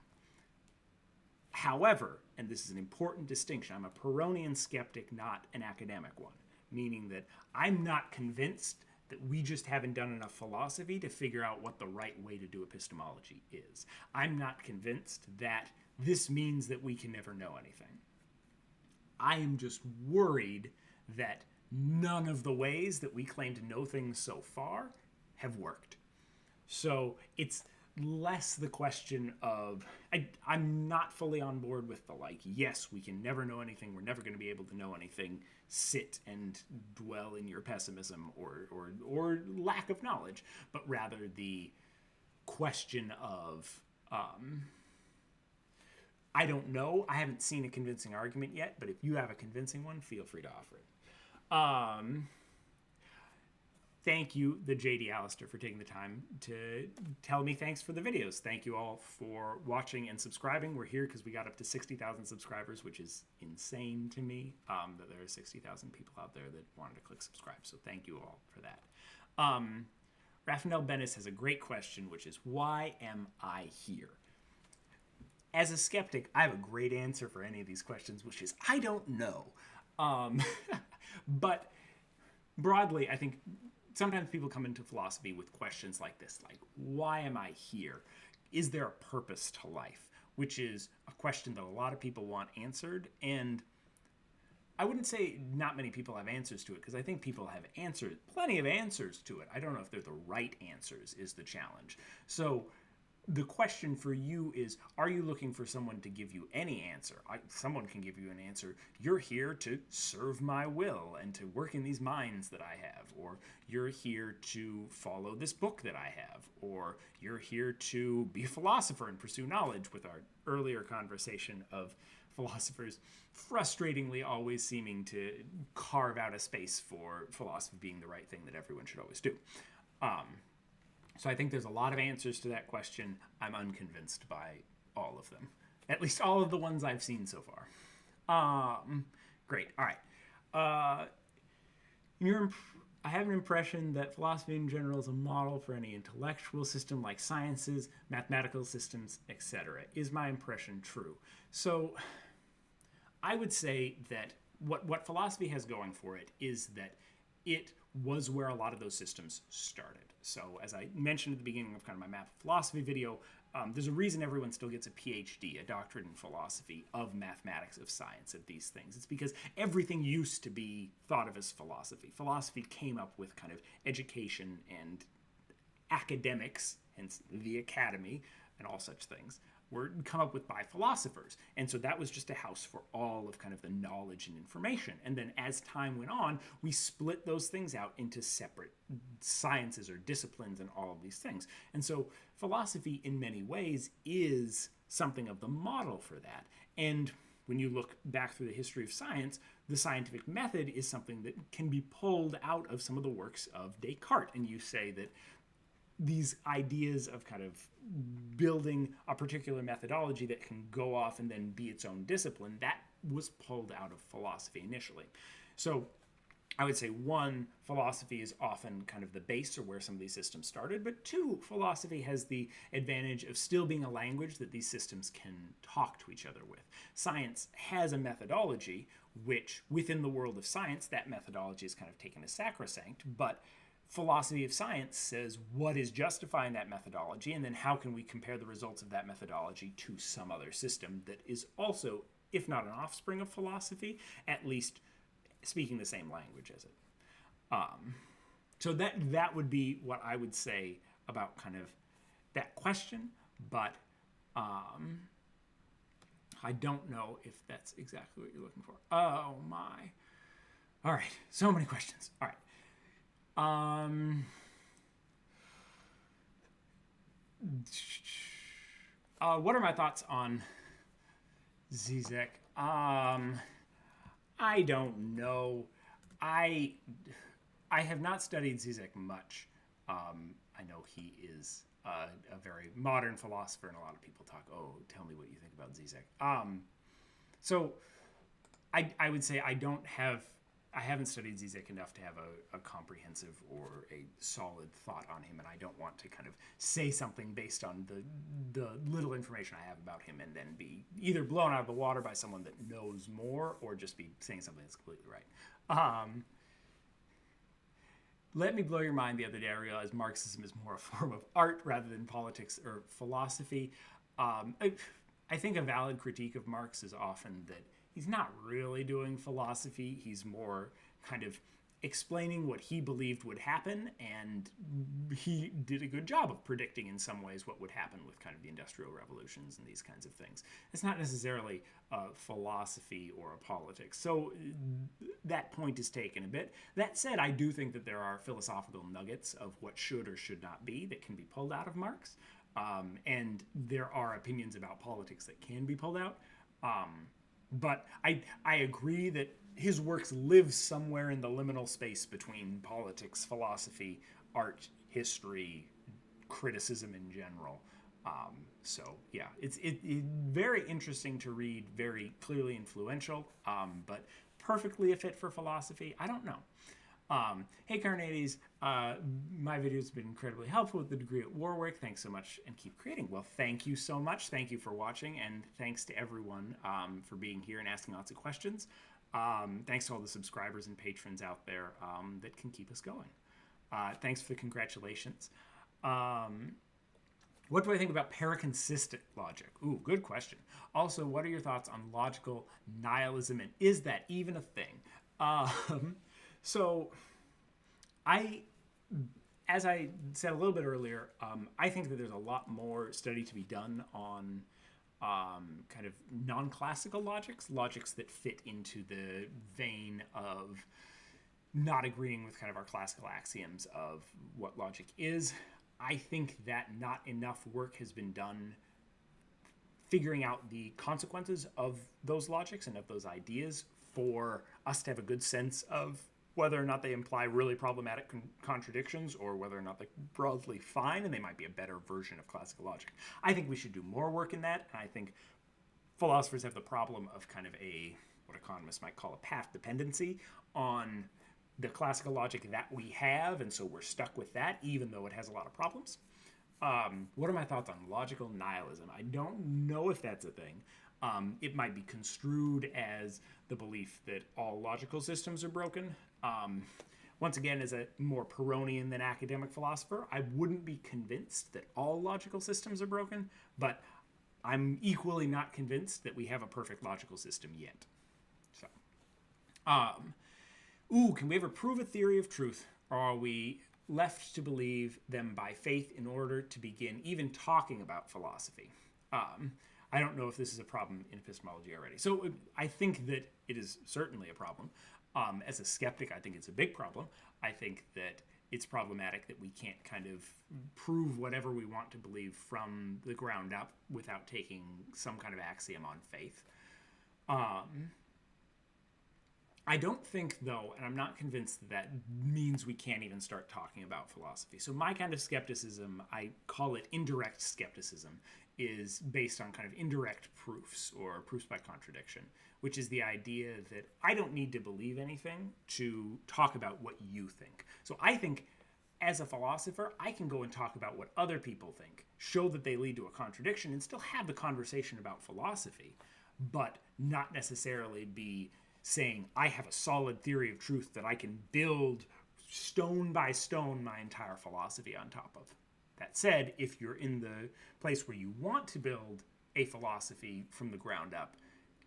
S1: However, and this is an important distinction, I'm a Pyrrhonian skeptic, not an academic one, meaning that I'm not convinced that we just haven't done enough philosophy to figure out what the right way to do epistemology is. I'm not convinced that this means that we can never know anything. I am just worried that none of the ways that we claim to know things so far have worked. So it's less the question of, I'm not fully on board with the yes, we can never know anything, we're never going to be able to know anything, sit and dwell in your pessimism or lack of knowledge, but rather the question of, I don't know, I haven't seen a convincing argument yet, but if you have a convincing one, feel free to offer it. Thank you, the JD Alistair, for taking the time to tell me thanks for the videos. Thank you all for watching and subscribing. We're here because we got up to 60,000 subscribers, which is insane to me, that there are 60,000 people out there that wanted to click subscribe. So thank you all for that. Raphael Bennis has a great question, which is, why am I here? As a skeptic, I have a great answer for any of these questions, which is, I don't know. But broadly, I think sometimes people come into philosophy with questions like this, like, why am I here? Is there a purpose to life? Which is a question that a lot of people want answered. And I wouldn't say not many people have answers to it, because I think people have plenty of answers to it. I don't know if they're the right answers is the challenge. So the question for you is, are you looking for someone to give you any answer? Someone can give you an answer. You're here to serve my will and to work in these minds that I have. Or you're here to follow this book that I have. Or you're here to be a philosopher and pursue knowledge, with our earlier conversation of philosophers frustratingly always seeming to carve out a space for philosophy being the right thing that everyone should always do. So I think there's a lot of answers to that question. I'm unconvinced by all of them. At least all of the ones I've seen so far. Great. All right. I have an impression that philosophy in general is a model for any intellectual system like sciences, mathematical systems, etc. Is my impression true? So I would say that what philosophy has going for it is that it was where a lot of those systems started. So as I mentioned at the beginning of kind of my map of philosophy video, there's a reason everyone still gets a PhD, a doctorate in philosophy of mathematics, of science, of these things. It's because everything used to be thought of as philosophy. Philosophy came up with kind of education and academics, hence the academy and all such things, were come up with by philosophers. And so that was just a house for all of kind of the knowledge and information. And then as time went on, we split those things out into separate sciences or disciplines and all of these things. And so philosophy in many ways is something of the model for that. And when you look back through the history of science, the scientific method is something that can be pulled out of some of the works of Descartes. And you say that these ideas of kind of building a particular methodology that can go off and then be its own discipline, that was pulled out of philosophy initially. So I would say, one, philosophy is often kind of the base or where some of these systems started, but two, philosophy has the advantage of still being a language that these systems can talk to each other with. Science has a methodology, which within the world of science, that methodology is kind of taken as sacrosanct, but philosophy of science says what is justifying that methodology, and then how can we compare the results of that methodology to some other system that is also, if not an offspring of philosophy, at least speaking the same language as it. So that would be what I would say about kind of that question, but I don't know if that's exactly what you're looking for. Oh my. All right, so many questions. All right. What are my thoughts on Zizek? I don't know. I have not studied Zizek much. I know he is a very modern philosopher, and a lot of people talk, oh, tell me what you think about Zizek. So I would say I haven't studied Zizek enough to have a comprehensive or a solid thought on him, and I don't want to kind of say something based on the little information I have about him and then be either blown out of the water by someone that knows more or just be saying something that's completely right. Let me blow your mind. The other day I realized Marxism is more a form of art rather than politics or philosophy. I think a valid critique of Marx is often that he's not really doing philosophy. He's more kind of explaining what he believed would happen, and he did a good job of predicting in some ways what would happen with kind of the industrial revolutions and these kinds of things. It's not necessarily a philosophy or a politics. So that point is taken a bit. That said, I do think that there are philosophical nuggets of what should or should not be that can be pulled out of Marx. And there are opinions about politics that can be pulled out. But I agree that his works live somewhere in the liminal space between politics, philosophy, art, history, criticism in general. So yeah, it's very interesting to read, very clearly influential, but perfectly a fit for philosophy. I don't know. Hey Carneades, my videos have been incredibly helpful with the degree at Warwick. Thanks so much and keep creating. Well, thank you so much. Thank you for watching, and thanks to everyone for being here and asking lots of questions. Thanks to all the subscribers and patrons out there that can keep us going. Thanks for the congratulations. What do I think about paraconsistent logic? Ooh, good question. Also, what are your thoughts on logical nihilism, and is that even a thing? So, as I said a little bit earlier, I think that there's a lot more study to be done on kind of non-classical logics that fit into the vein of not agreeing with kind of our classical axioms of what logic is. I think that not enough work has been done figuring out the consequences of those logics and of those ideas for us to have a good sense of whether or not they imply really problematic contradictions or whether or not they're broadly fine and they might be a better version of classical logic. I think we should do more work in that, and I think philosophers have the problem of kind of what economists might call a path dependency on the classical logic that we have, and so we're stuck with that even though it has a lot of problems. What are my thoughts on logical nihilism? I don't know if that's a thing. It might be construed as the belief that all logical systems are broken. Once again, as a more Pyrrhonian than academic philosopher, I wouldn't be convinced that all logical systems are broken, but I'm equally not convinced that we have a perfect logical system yet. So, can we ever prove a theory of truth, or are we left to believe them by faith in order to begin even talking about philosophy? I don't know if this is a problem in epistemology already. So I think that it is certainly a problem. As a skeptic, I think it's a big problem. I think that it's problematic that we can't kind of prove whatever we want to believe from the ground up without taking some kind of axiom on faith. I don't think, though, and I'm not convinced that means we can't even start talking about philosophy. So my kind of skepticism, I call it indirect skepticism, is based on kind of indirect proofs or proofs by contradiction, which is the idea that I don't need to believe anything to talk about what you think. So I think as a philosopher, I can go and talk about what other people think, show that they lead to a contradiction, and still have the conversation about philosophy, but not necessarily be saying I have a solid theory of truth that I can build stone by stone my entire philosophy on top of. That said, if you're in the place where you want to build a philosophy from the ground up,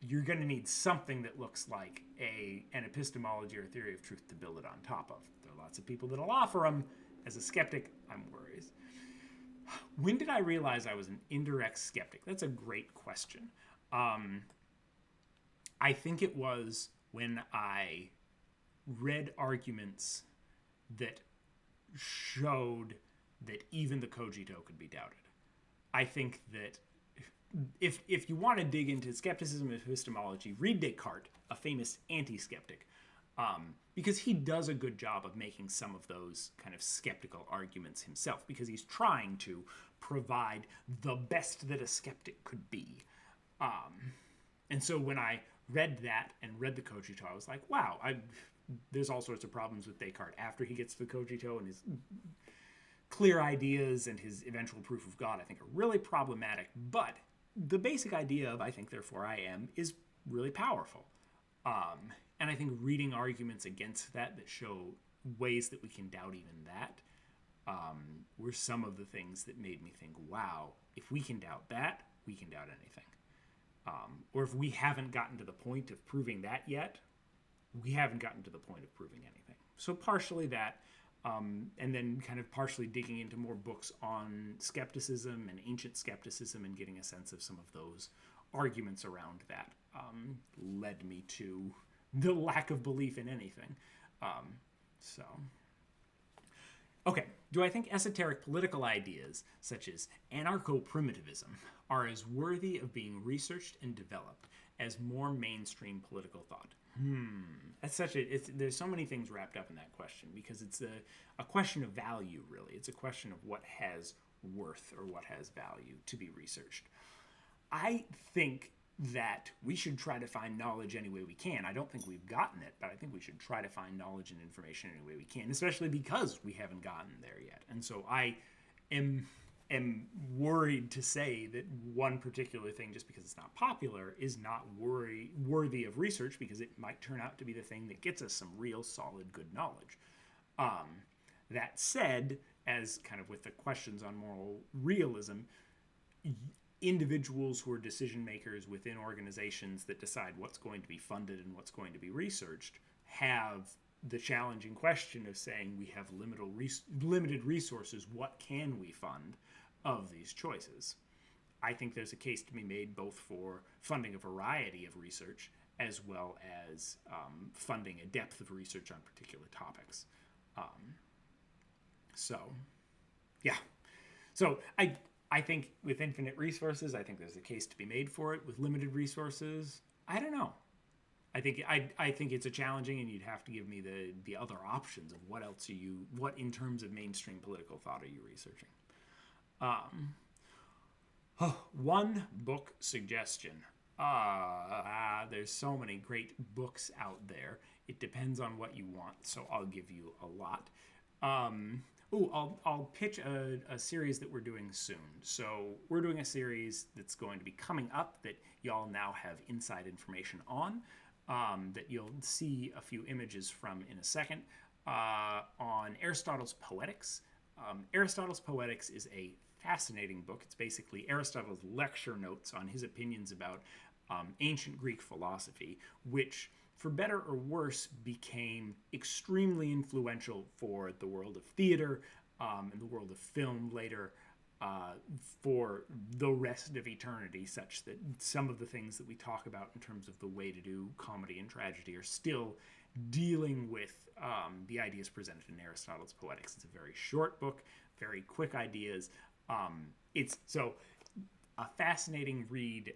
S1: you're going to need something that looks like an epistemology or theory of truth to build it on top of. There are lots of people that'll offer them. As a skeptic, I'm worried. When did I realize I was an indirect skeptic? That's a great question. I think it was when I read arguments that showed that even the cogito could be doubted. I think that if you want to dig into skepticism and epistemology, read Descartes, a famous anti-skeptic, because he does a good job of making some of those kind of skeptical arguments himself, because he's trying to provide the best that a skeptic could be. And so when I read that and read the cogito, I was like, wow, there's all sorts of problems with Descartes after he gets to the cogito, and his clear ideas and his eventual proof of God, I think, are really problematic. But the basic idea of I think, therefore I am is really powerful. And I think reading arguments against that show ways that we can doubt even that were some of the things that made me think, wow, if we can doubt that, we can doubt anything. Or if we haven't gotten to the point of proving that yet, we haven't gotten to the point of proving anything. So partially that, and then kind of partially digging into more books on skepticism and ancient skepticism and getting a sense of some of those arguments around that led me to the lack of belief in anything. Okay, do I think esoteric political ideas, such as anarcho-primitivism, are as worthy of being researched and developed as more mainstream political thought? That's there's so many things wrapped up in that question, because it's a question of value, really. It's a question of what has worth or what has value to be researched. I think that we should try to find knowledge any way we can. I don't think we've gotten it, but I think we should try to find knowledge and information any way we can, especially because we haven't gotten there yet. And so I am worried to say that one particular thing, just because it's not popular, is not worthy of research, because it might turn out to be the thing that gets us some real solid good knowledge. That said, as kind of with the questions on moral realism, individuals who are decision makers within organizations that decide what's going to be funded and what's going to be researched have the challenging question of saying, we have limited resources, what can we fund of these choices? I think there's a case to be made both for funding a variety of research as well as funding a depth of research on particular topics. So I think with infinite resources, I think there's a case to be made for it. With limited resources, I don't know. I think it's a challenging, and you'd have to give me the other options of what else what in terms of mainstream political thought are you researching? One book suggestion. There's so many great books out there. It depends on what you want, so I'll give you a lot. I'll pitch a series that we're doing soon. So we're doing a series that's going to be coming up that y'all now have inside information on, that you'll see a few images from in a second. on Aristotle's Poetics. Aristotle's Poetics is a fascinating book. It's basically Aristotle's lecture notes on his opinions about ancient Greek philosophy, which, for better or worse, became extremely influential for the world of theater and the world of film later, for the rest of eternity, such that some of the things that we talk about in terms of the way to do comedy and tragedy are still dealing with the ideas presented in Aristotle's Poetics. It's a very short book, very quick ideas. It's so a fascinating read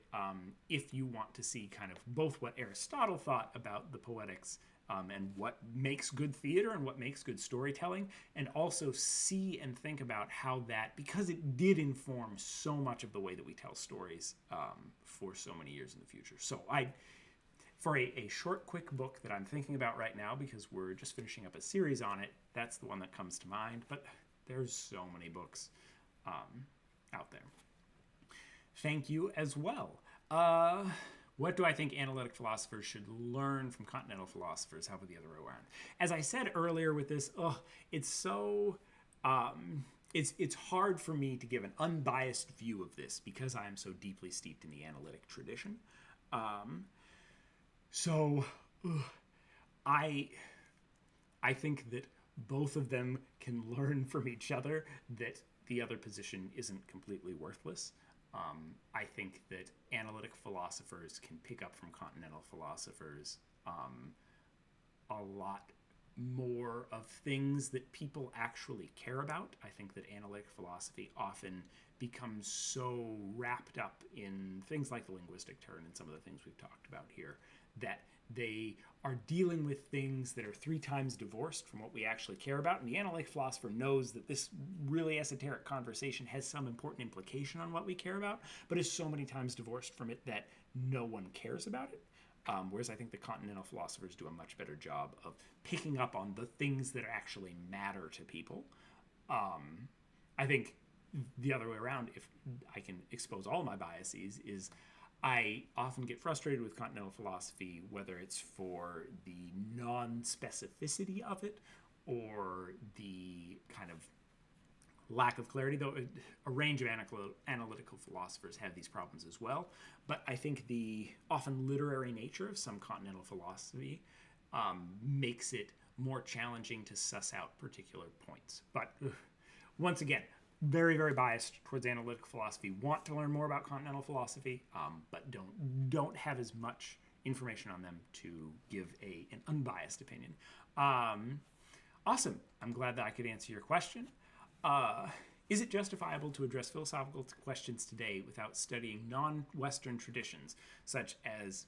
S1: if you want to see kind of both what Aristotle thought about the Poetics and what makes good theater and what makes good storytelling, and also see and think about how that, because it did inform so much of the way that we tell stories for so many years in the future. So for a short, quick book that I'm thinking about right now, because we're just finishing up a series on it, that's the one that comes to mind. But there's so many books out there. Thank you as well. What do I think analytic philosophers should learn from continental philosophers? How about the other way around? As I said earlier with this, it's so... it's hard for me to give an unbiased view of this because I am so deeply steeped in the analytic tradition. I think that both of them can learn from each other, that the other position isn't completely worthless. I think that analytic philosophers can pick up from continental philosophers a lot more of things that people actually care about. I think that analytic philosophy often becomes so wrapped up in things like the linguistic turn and some of the things we've talked about here that they are dealing with things that are 3 times divorced from what we actually care about. And the analytic philosopher knows that this really esoteric conversation has some important implication on what we care about, but is so many times divorced from it that no one cares about it. Whereas I think the continental philosophers do a much better job of picking up on the things that actually matter to people. I think the other way around, if I can expose all my biases, is I often get frustrated with continental philosophy, whether it's for the non-specificity of it or the kind of lack of clarity, though a range of analytical philosophers have these problems as well. But I think the often literary nature of some continental philosophy makes it more challenging to suss out particular points. But once again, very, very biased towards analytic philosophy, want to learn more about continental philosophy, but don't have as much information on them to give an unbiased opinion. Awesome. I'm glad that I could answer your question. Is it justifiable to address philosophical questions today without studying non-Western traditions, such as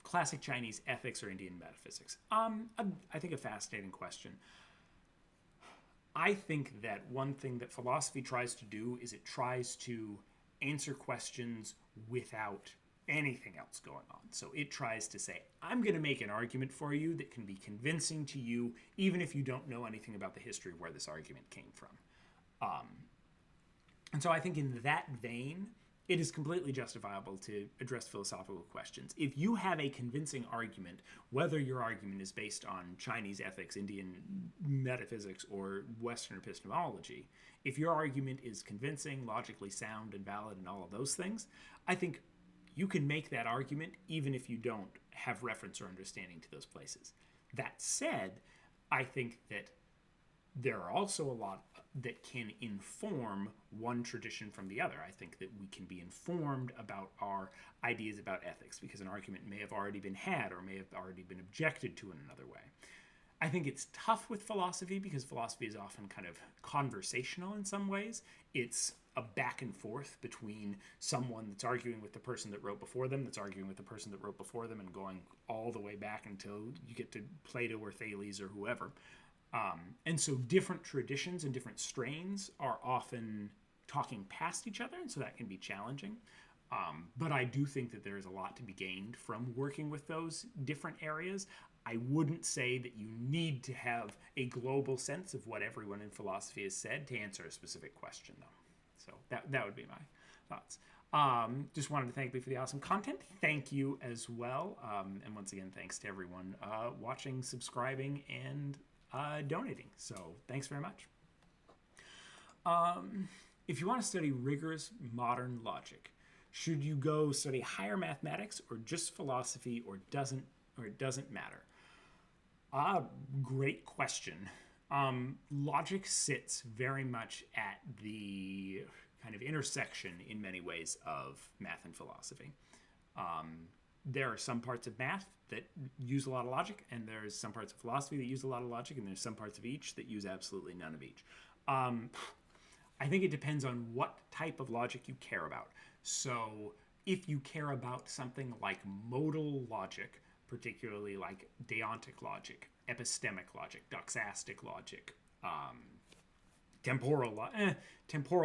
S1: classic Chinese ethics or Indian metaphysics? I think a fascinating question. I think that one thing that philosophy tries to do is it tries to answer questions without anything else going on. So it tries to say, I'm going to make an argument for you that can be convincing to you, even if you don't know anything about the history of where this argument came from. And so I think in that vein, it is completely justifiable to address philosophical questions. If you have a convincing argument, whether your argument is based on Chinese ethics, Indian metaphysics, or Western epistemology, if your argument is convincing, logically sound, and valid, and all of those things, I think you can make that argument even if you don't have reference or understanding to those places. That said, I think that there are also a lot that can inform one tradition from the other. I think that we can be informed about our ideas about ethics because an argument may have already been had or may have already been objected to in another way. I think it's tough with philosophy because philosophy is often kind of conversational in some ways. It's a back and forth between someone that's arguing with the person that wrote before them, that's arguing with the person that wrote before them, and going all the way back until you get to Plato or Thales or whoever. And so different traditions and different strains are often talking past each other, and so that can be challenging. But I do think that there is a lot to be gained from working with those different areas. I wouldn't say that you need to have a global sense of what everyone in philosophy has said to answer a specific question, though. So that would be my thoughts. Just wanted to thank you for the awesome content. Thank you as well. And once again, thanks to everyone watching, subscribing, and donating. So thanks very much. If you want to study rigorous modern logic, should you go study higher mathematics or just philosophy, or it doesn't matter? Great question. Logic sits very much at the kind of intersection in many ways of math and philosophy. There are some parts of math that use a lot of logic, and there's some parts of philosophy that use a lot of logic, and there's some parts of each that use absolutely none of each. I think it depends on what type of logic you care about. So if you care about something like modal logic, particularly like deontic logic, epistemic logic, doxastic logic, temporal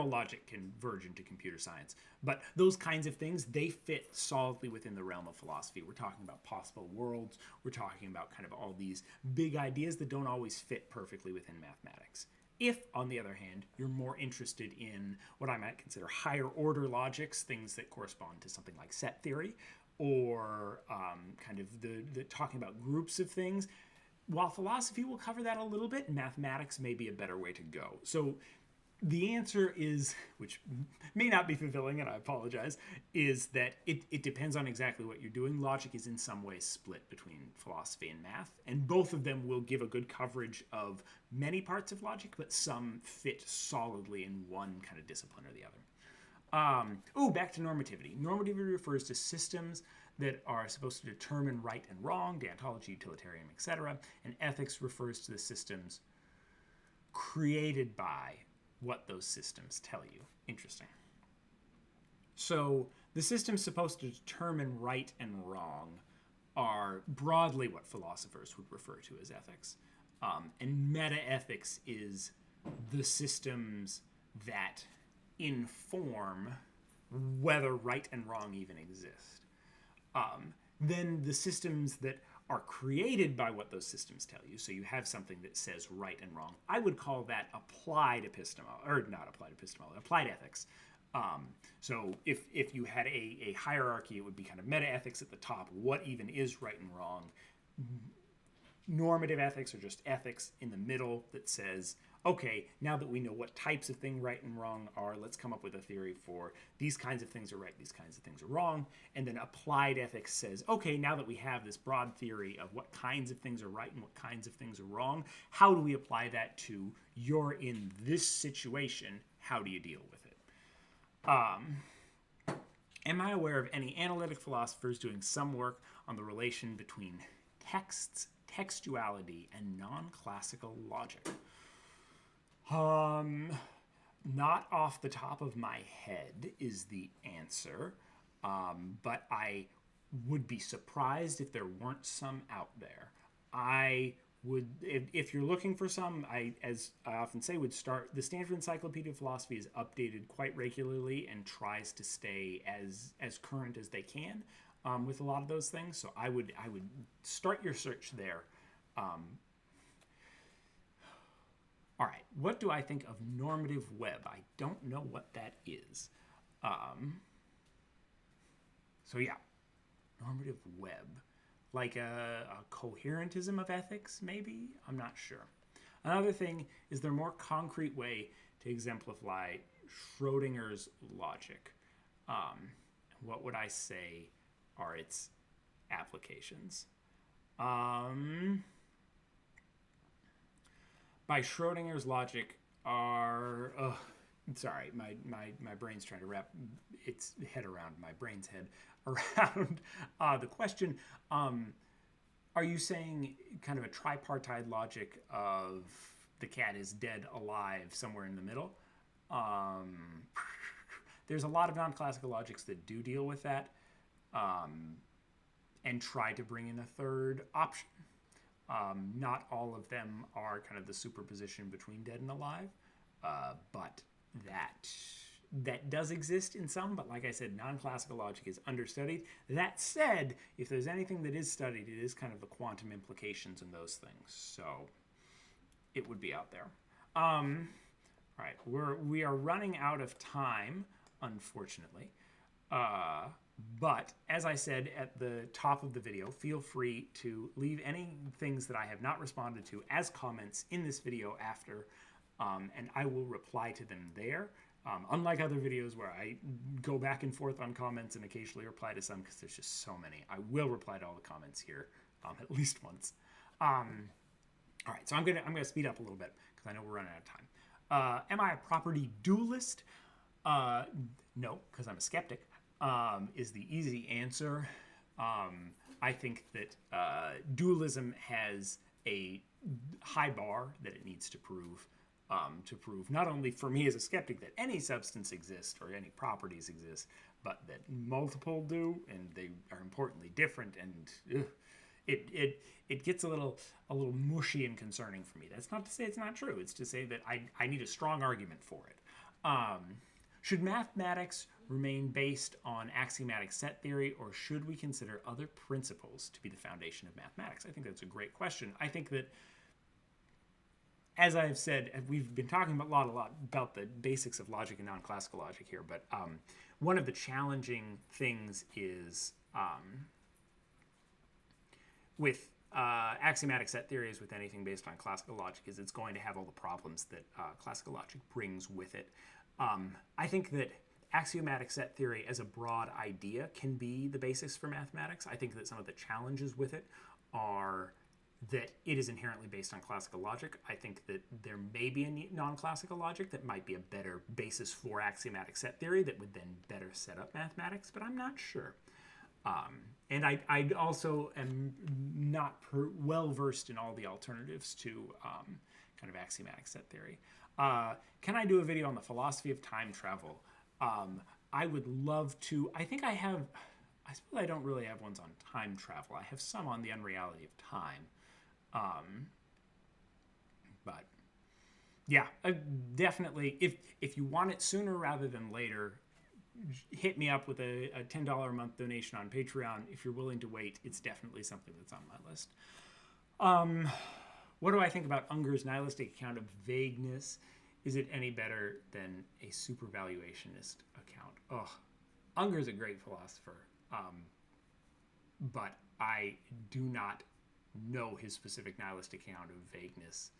S1: logic can verge into computer science. But those kinds of things, they fit solidly within the realm of philosophy. We're talking about possible worlds. We're talking about kind of all these big ideas that don't always fit perfectly within mathematics. If, on the other hand, you're more interested in what I might consider higher order logics, things that correspond to something like set theory, or kind of the talking about groups of things, while philosophy will cover that a little bit, mathematics may be a better way to go. So the answer is, which may not be fulfilling, and I apologize, is that it depends on exactly what you're doing. Logic is in some ways split between philosophy and math, and both of them will give a good coverage of many parts of logic, but some fit solidly in one kind of discipline or the other. Back to normativity. Normativity refers to systems that are supposed to determine right and wrong, deontology, utilitarian, etc. And ethics refers to the systems created by what those systems tell you. Interesting. So the systems supposed to determine right and wrong are broadly what philosophers would refer to as ethics. And meta-ethics is the systems that inform whether right and wrong even exist. Then the systems that are created by what those systems tell you, so you have something that says right and wrong, I would call that applied epistemology, or not applied epistemology, applied ethics. So if you had a hierarchy, it would be kind of meta-ethics at the top, what even is right and wrong. Normative ethics are just ethics in the middle that says, okay, now that we know what types of thing right and wrong are, let's come up with a theory for these kinds of things are right, these kinds of things are wrong. And then applied ethics says, okay, now that we have this broad theory of what kinds of things are right and what kinds of things are wrong, how do we apply that to you're in this situation? How do you deal with it? Am I aware of any analytic philosophers doing some work on the relation between texts, textuality, and non-classical logic? Not off the top of my head is the answer, but I would be surprised if there weren't some out there. I would, if you're looking for some, as I often say, would start, the Stanford Encyclopedia of Philosophy is updated quite regularly and tries to stay as current as they can with a lot of those things. So I would start your search there. All right, what do I think of normative web? I don't know what that is. So yeah, normative web. Like a coherentism of ethics, maybe? I'm not sure. Another thing, is there a more concrete way to exemplify Schrodinger's logic? What would I say are its applications? By Schrodinger's logic are... sorry, my brain's trying to wrap its head around my brain's head around the question. Are you saying kind of a tripartite logic of the cat is dead, alive, somewhere in the middle? There's a lot of non-classical logics that do deal with that and try to bring in a third option. Not all of them are kind of the superposition between dead and alive, but that does exist in some, but like I said, non-classical logic is understudied. That said, if there's anything that is studied, it is kind of the quantum implications and those things, so it would be out there. All right, we are running out of time, unfortunately. But as I said at the top of the video, feel free to leave any things that I have not responded to as comments in this video after, and I will reply to them there. Unlike other videos where I go back and forth on comments and occasionally reply to some because there's just so many, I will reply to all the comments here at least once. All right, so I'm gonna speed up a little bit because I know we're running out of time. Am I a property dualist? No, because I'm a skeptic. Is the easy answer. I think that dualism has a high bar that it needs to prove not only for me as a skeptic that any substance exists or any properties exist, but that multiple do, and they are importantly different, and it gets a little mushy and concerning for me. That's not to say it's not true. It's to say that I need a strong argument for it. Should mathematics remain based on axiomatic set theory, or should we consider other principles to be the foundation of mathematics? I think that's a great question. I think that, as I've said, we've been talking a lot about the basics of logic and non-classical logic here, but one of the challenging things is with axiomatic set theory, as with anything based on classical logic, is it's going to have all the problems that classical logic brings with it. I think that axiomatic set theory as a broad idea can be the basis for mathematics. I think that some of the challenges with it are that it is inherently based on classical logic. I think that there may be a non-classical logic that might be a better basis for axiomatic set theory that would then better set up mathematics, but I'm not sure. And I also am not well versed in all the alternatives to kind of axiomatic set theory. Can I do a video on the philosophy of time travel? I would love to. I think I have. I suppose I don't really have ones on time travel. I have some on the unreality of time. But yeah, definitely. If you want it sooner rather than later, hit me up with a $10 a month donation on Patreon. If you're willing to wait, it's definitely something that's on my list. What do I think about Unger's nihilistic account of vagueness? Is it any better than a supervaluationist account? Oh, Unger's a great philosopher, but I do not know his specific nihilistic account of vagueness,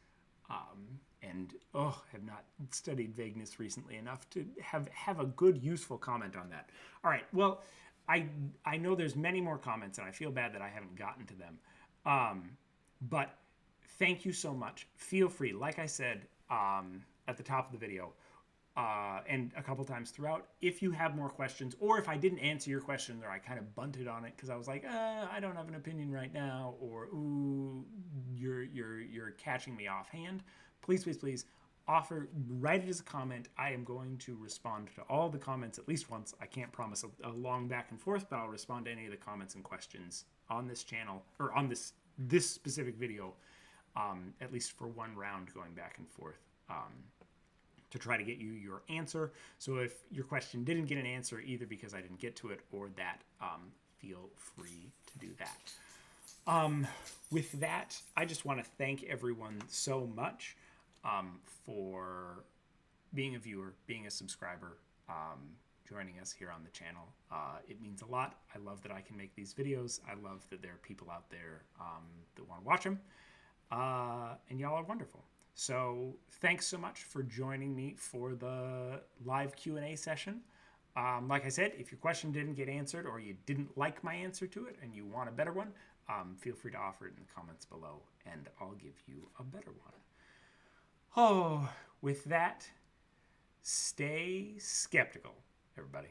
S1: and have not studied vagueness recently enough to have a good, useful comment on that. All right, well, I know there's many more comments, and I feel bad that I haven't gotten to them, but thank you so much. Feel free, like I said at the top of the video, and a couple times throughout, if you have more questions, or if I didn't answer your question or I kind of bunted on it because I was like, I don't have an opinion right now, or ooh, you're catching me offhand, please write it as a comment. I am going to respond to all the comments at least once. I can't promise a long back and forth, but I'll respond to any of the comments and questions on this channel, or on this specific video, at least for one round going back and forth, to try to get you your answer. So if your question didn't get an answer, either because I didn't get to it or that, feel free to do that. With that, I just want to thank everyone so much for being a viewer, being a subscriber, joining us here on the channel. It means a lot. I love that I can make these videos. I love that there are people out there that want to watch them. And y'all are wonderful. So thanks so much for joining me for the live Q&A session. Like I said, if your question didn't get answered or you didn't like my answer to it and you want a better one, feel free to offer it in the comments below and I'll give you a better one. Oh, with that, stay skeptical, everybody.